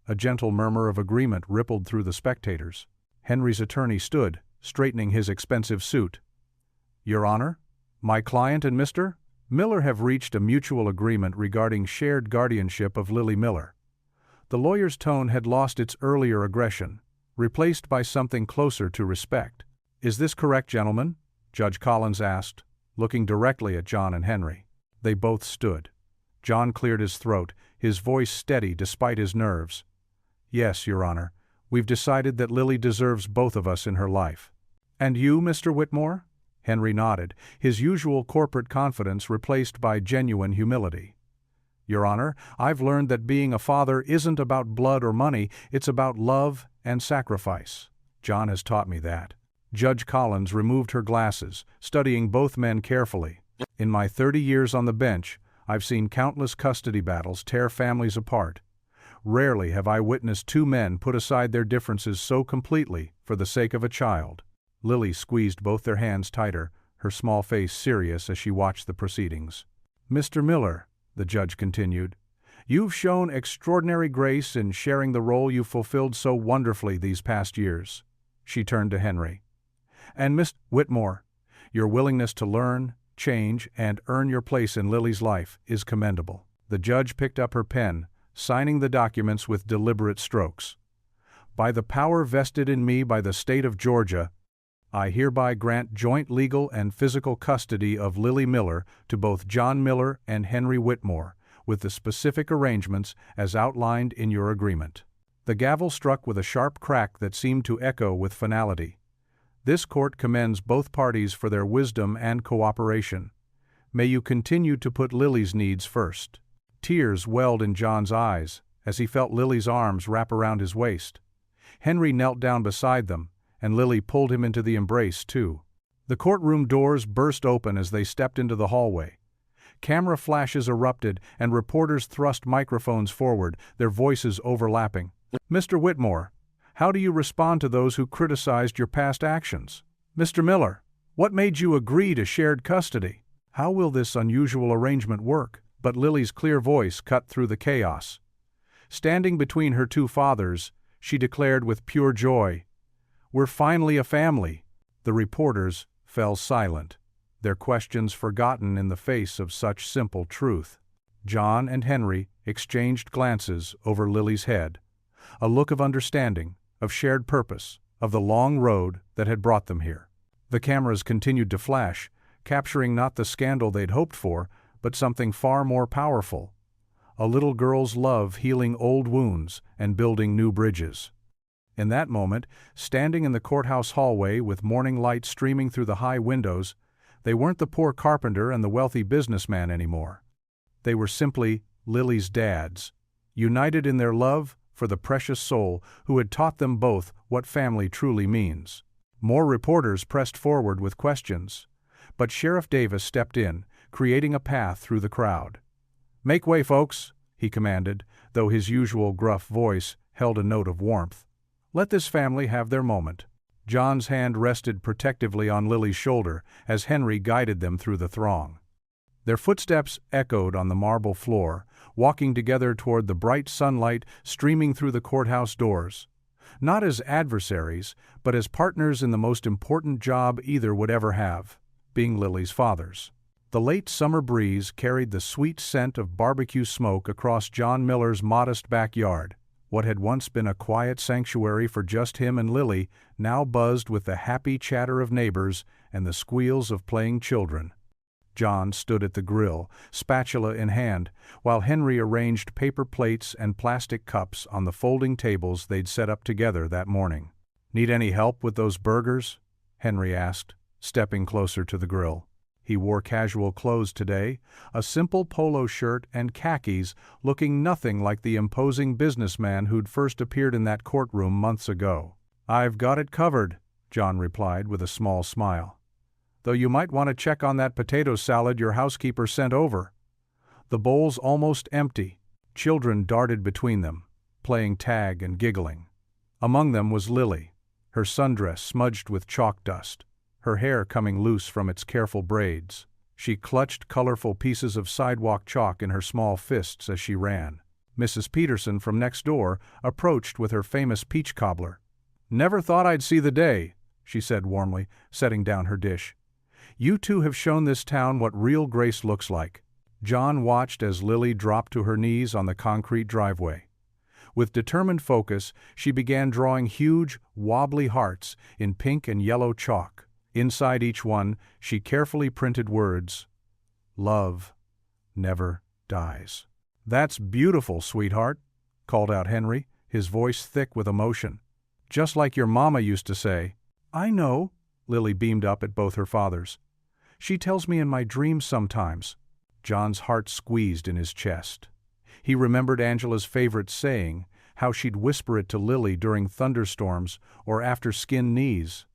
A gentle murmur of agreement rippled through the spectators. Henry's attorney stood, straightening his expensive suit. "Your Honor, my client and Mr. Miller have reached a mutual agreement regarding shared guardianship of Lily Miller." The lawyer's tone had lost its earlier aggression, replaced by something closer to respect. "Is this correct, gentlemen?" Judge Collins asked, looking directly at John and Henry. They both stood. John cleared his throat, his voice steady despite his nerves. "Yes, Your Honor, we've decided that Lily deserves both of us in her life." "And you, Mr. Whitmore?" Henry nodded, his usual corporate confidence replaced by genuine humility. "Your Honor, I've learned that being a father isn't about blood or money, it's about love and sacrifice. John has taught me that." Judge Collins removed her glasses, studying both men carefully. "In my 30 years on the bench, I've seen countless custody battles tear families apart. Rarely have I witnessed two men put aside their differences so completely for the sake of a child." Lily squeezed both their hands tighter, her small face serious as she watched the proceedings. "Mr. Miller," the judge continued, "you've shown extraordinary grace in sharing the role you've fulfilled so wonderfully these past years." She turned to Henry. "And Miss Whitmore, your willingness to learn, change, and earn your place in Lily's life is commendable." The judge picked up her pen, signing the documents with deliberate strokes. By the power vested in me by the state of Georgia, I hereby grant joint legal and physical custody of Lily Miller to both John Miller and Henry Whitmore, with the specific arrangements as outlined in your agreement. The gavel struck with a sharp crack that seemed to echo with finality. This court commends both parties for their wisdom and cooperation. May you continue to put Lily's needs first. Tears welled in John's eyes as he felt Lily's arms wrap around his waist. Henry knelt down beside them, and Lily pulled him into the embrace too. The courtroom doors burst open as they stepped into the hallway. Camera flashes erupted and reporters thrust microphones forward, their voices overlapping. Mr. Whitmore, how do you respond to those who criticized your past actions? Mr. Miller, what made you agree to shared custody? How will this unusual arrangement work? But Lily's clear voice cut through the chaos. Standing between her two fathers, she declared with pure joy, "We're finally a family." The reporters fell silent, their questions forgotten in the face of such simple truth. John and Henry exchanged glances over Lily's head, a look of understanding, of shared purpose, of the long road that had brought them here. The cameras continued to flash, capturing not the scandal they'd hoped for, but something far more powerful. A little girl's love healing old wounds and building new bridges. In that moment, standing in the courthouse hallway with morning light streaming through the high windows, they weren't the poor carpenter and the wealthy businessman anymore. They were simply Lily's dads, united in their love for the precious soul who had taught them both what family truly means. More reporters pressed forward with questions, but Sheriff Davis stepped in, creating a path through the crowd. "Make way, folks," he commanded, though his usual gruff voice held a note of warmth. "Let this family have their moment." John's hand rested protectively on Lily's shoulder as Henry guided them through the throng. Their footsteps echoed on the marble floor, walking together toward the bright sunlight streaming through the courthouse doors. Not as adversaries, but as partners in the most important job either would ever have, being Lily's fathers. The late summer breeze carried the sweet scent of barbecue smoke across John Miller's modest backyard. What had once been a quiet sanctuary for just him and Lily now buzzed with the happy chatter of neighbors and the squeals of playing children. John stood at the grill, spatula in hand, while Henry arranged paper plates and plastic cups on the folding tables they'd set up together that morning. "Need any help with those burgers?" Henry asked, stepping closer to the grill. He wore casual clothes today, a simple polo shirt and khakis, looking nothing like the imposing businessman who'd first appeared in that courtroom months ago. "I've got it covered," John replied with a small smile. "Though you might want to check on that potato salad your housekeeper sent over." The bowl's almost empty. Children darted between them, playing tag and giggling. Among them was Lily, her sundress smudged with chalk dust, her hair coming loose from its careful braids. She clutched colorful pieces of sidewalk chalk in her small fists as she ran. Mrs. Peterson from next door approached with her famous peach cobbler. "Never thought I'd see the day," she said warmly, setting down her dish. "You two have shown this town what real grace looks like." John watched as Lily dropped to her knees on the concrete driveway. With determined focus, she began drawing huge, wobbly hearts in pink and yellow chalk. Inside each one, she carefully printed words, "Love never dies." "That's beautiful, sweetheart," called out Henry, his voice thick with emotion. "Just like your mama used to say." "I know," Lily beamed up at both her fathers. "She tells me in my dreams sometimes." John's heart squeezed in his chest. He remembered Angela's favorite saying, how she'd whisper it to Lily during thunderstorms or after skinned knees.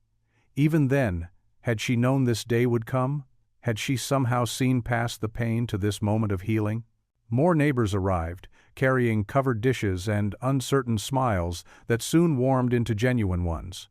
Even then, had she known this day would come? Had she somehow seen past the pain to this moment of healing? More neighbors arrived, carrying covered dishes and uncertain smiles that soon warmed into genuine ones.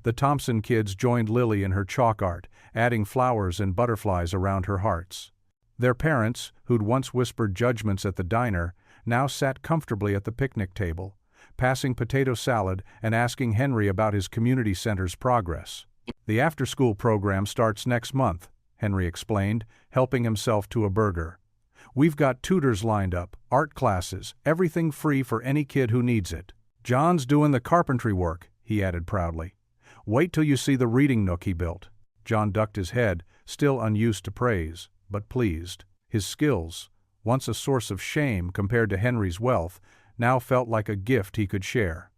The Thompson kids joined Lily in her chalk art, adding flowers and butterflies around her hearts. Their parents, who'd once whispered judgments at the diner, now sat comfortably at the picnic table, passing potato salad and asking Henry about his community center's progress. "The after-school program starts next month," Henry explained, helping himself to a burger. "We've got tutors lined up, art classes, everything free for any kid who needs it." "John's doing the carpentry work," he added proudly. "Wait till you see the reading nook he built." John ducked his head, still unused to praise, but pleased. His skills, once a source of shame compared to Henry's wealth, now felt like a gift he could share.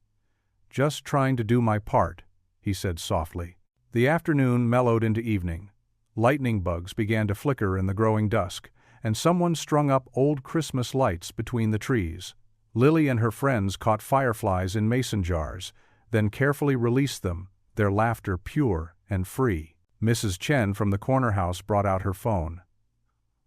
"Just trying to do my part," he said softly. The afternoon mellowed into evening. Lightning bugs began to flicker in the growing dusk, and someone strung up old Christmas lights between the trees. Lily and her friends caught fireflies in mason jars, then carefully released them, their laughter pure and free. Mrs. Chen from the corner house brought out her phone.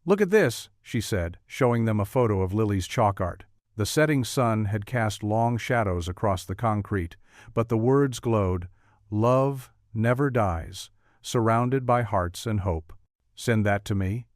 "Look at this," she said, showing them a photo of Lily's chalk art. The setting sun had cast long shadows across the concrete, but the words glowed, "Love never dies, surrounded by hearts and hope." "Send that to me?"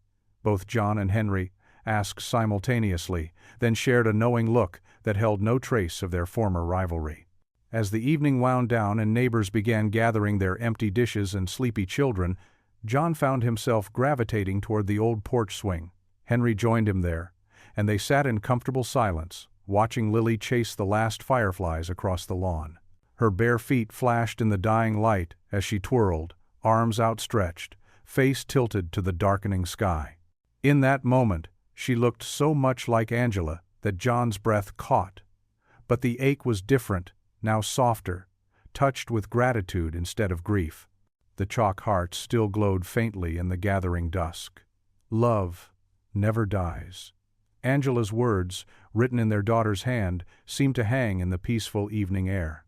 both John and Henry asked simultaneously, then shared a knowing look that held no trace of their former rivalry. As the evening wound down and neighbors began gathering their empty dishes and sleepy children, John found himself gravitating toward the old porch swing. Henry joined him there, and they sat in comfortable silence, watching Lily chase the last fireflies across the lawn. Her bare feet flashed in the dying light as she twirled, arms outstretched, face tilted to the darkening sky. In that moment, she looked so much like Angela that John's breath caught. But the ache was different, now softer, touched with gratitude instead of grief. The chalk hearts still glowed faintly in the gathering dusk. "Love never dies." Angela's words, written in their daughter's hand, seemed to hang in the peaceful evening air.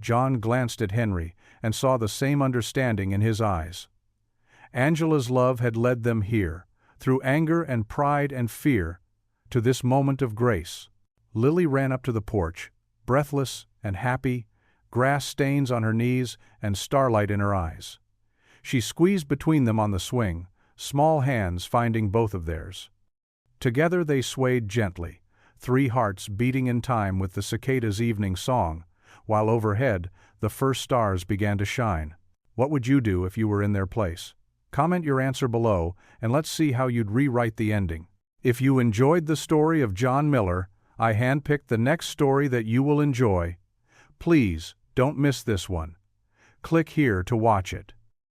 John glanced at Henry and saw the same understanding in his eyes. Angela's love had led them here, through anger and pride and fear, to this moment of grace. Lily ran up to the porch, breathless and happy, grass stains on her knees and starlight in her eyes. She squeezed between them on the swing, small hands finding both of theirs. Together they swayed gently, 3 hearts beating in time with the cicadas' evening song, while overhead the first stars began to shine. What would you do if you were in their place? Comment your answer below, and let's see how you'd rewrite the ending. If you enjoyed the story of John Miller, I handpicked the next story that you will enjoy. Please, don't miss this one. Click here to watch it.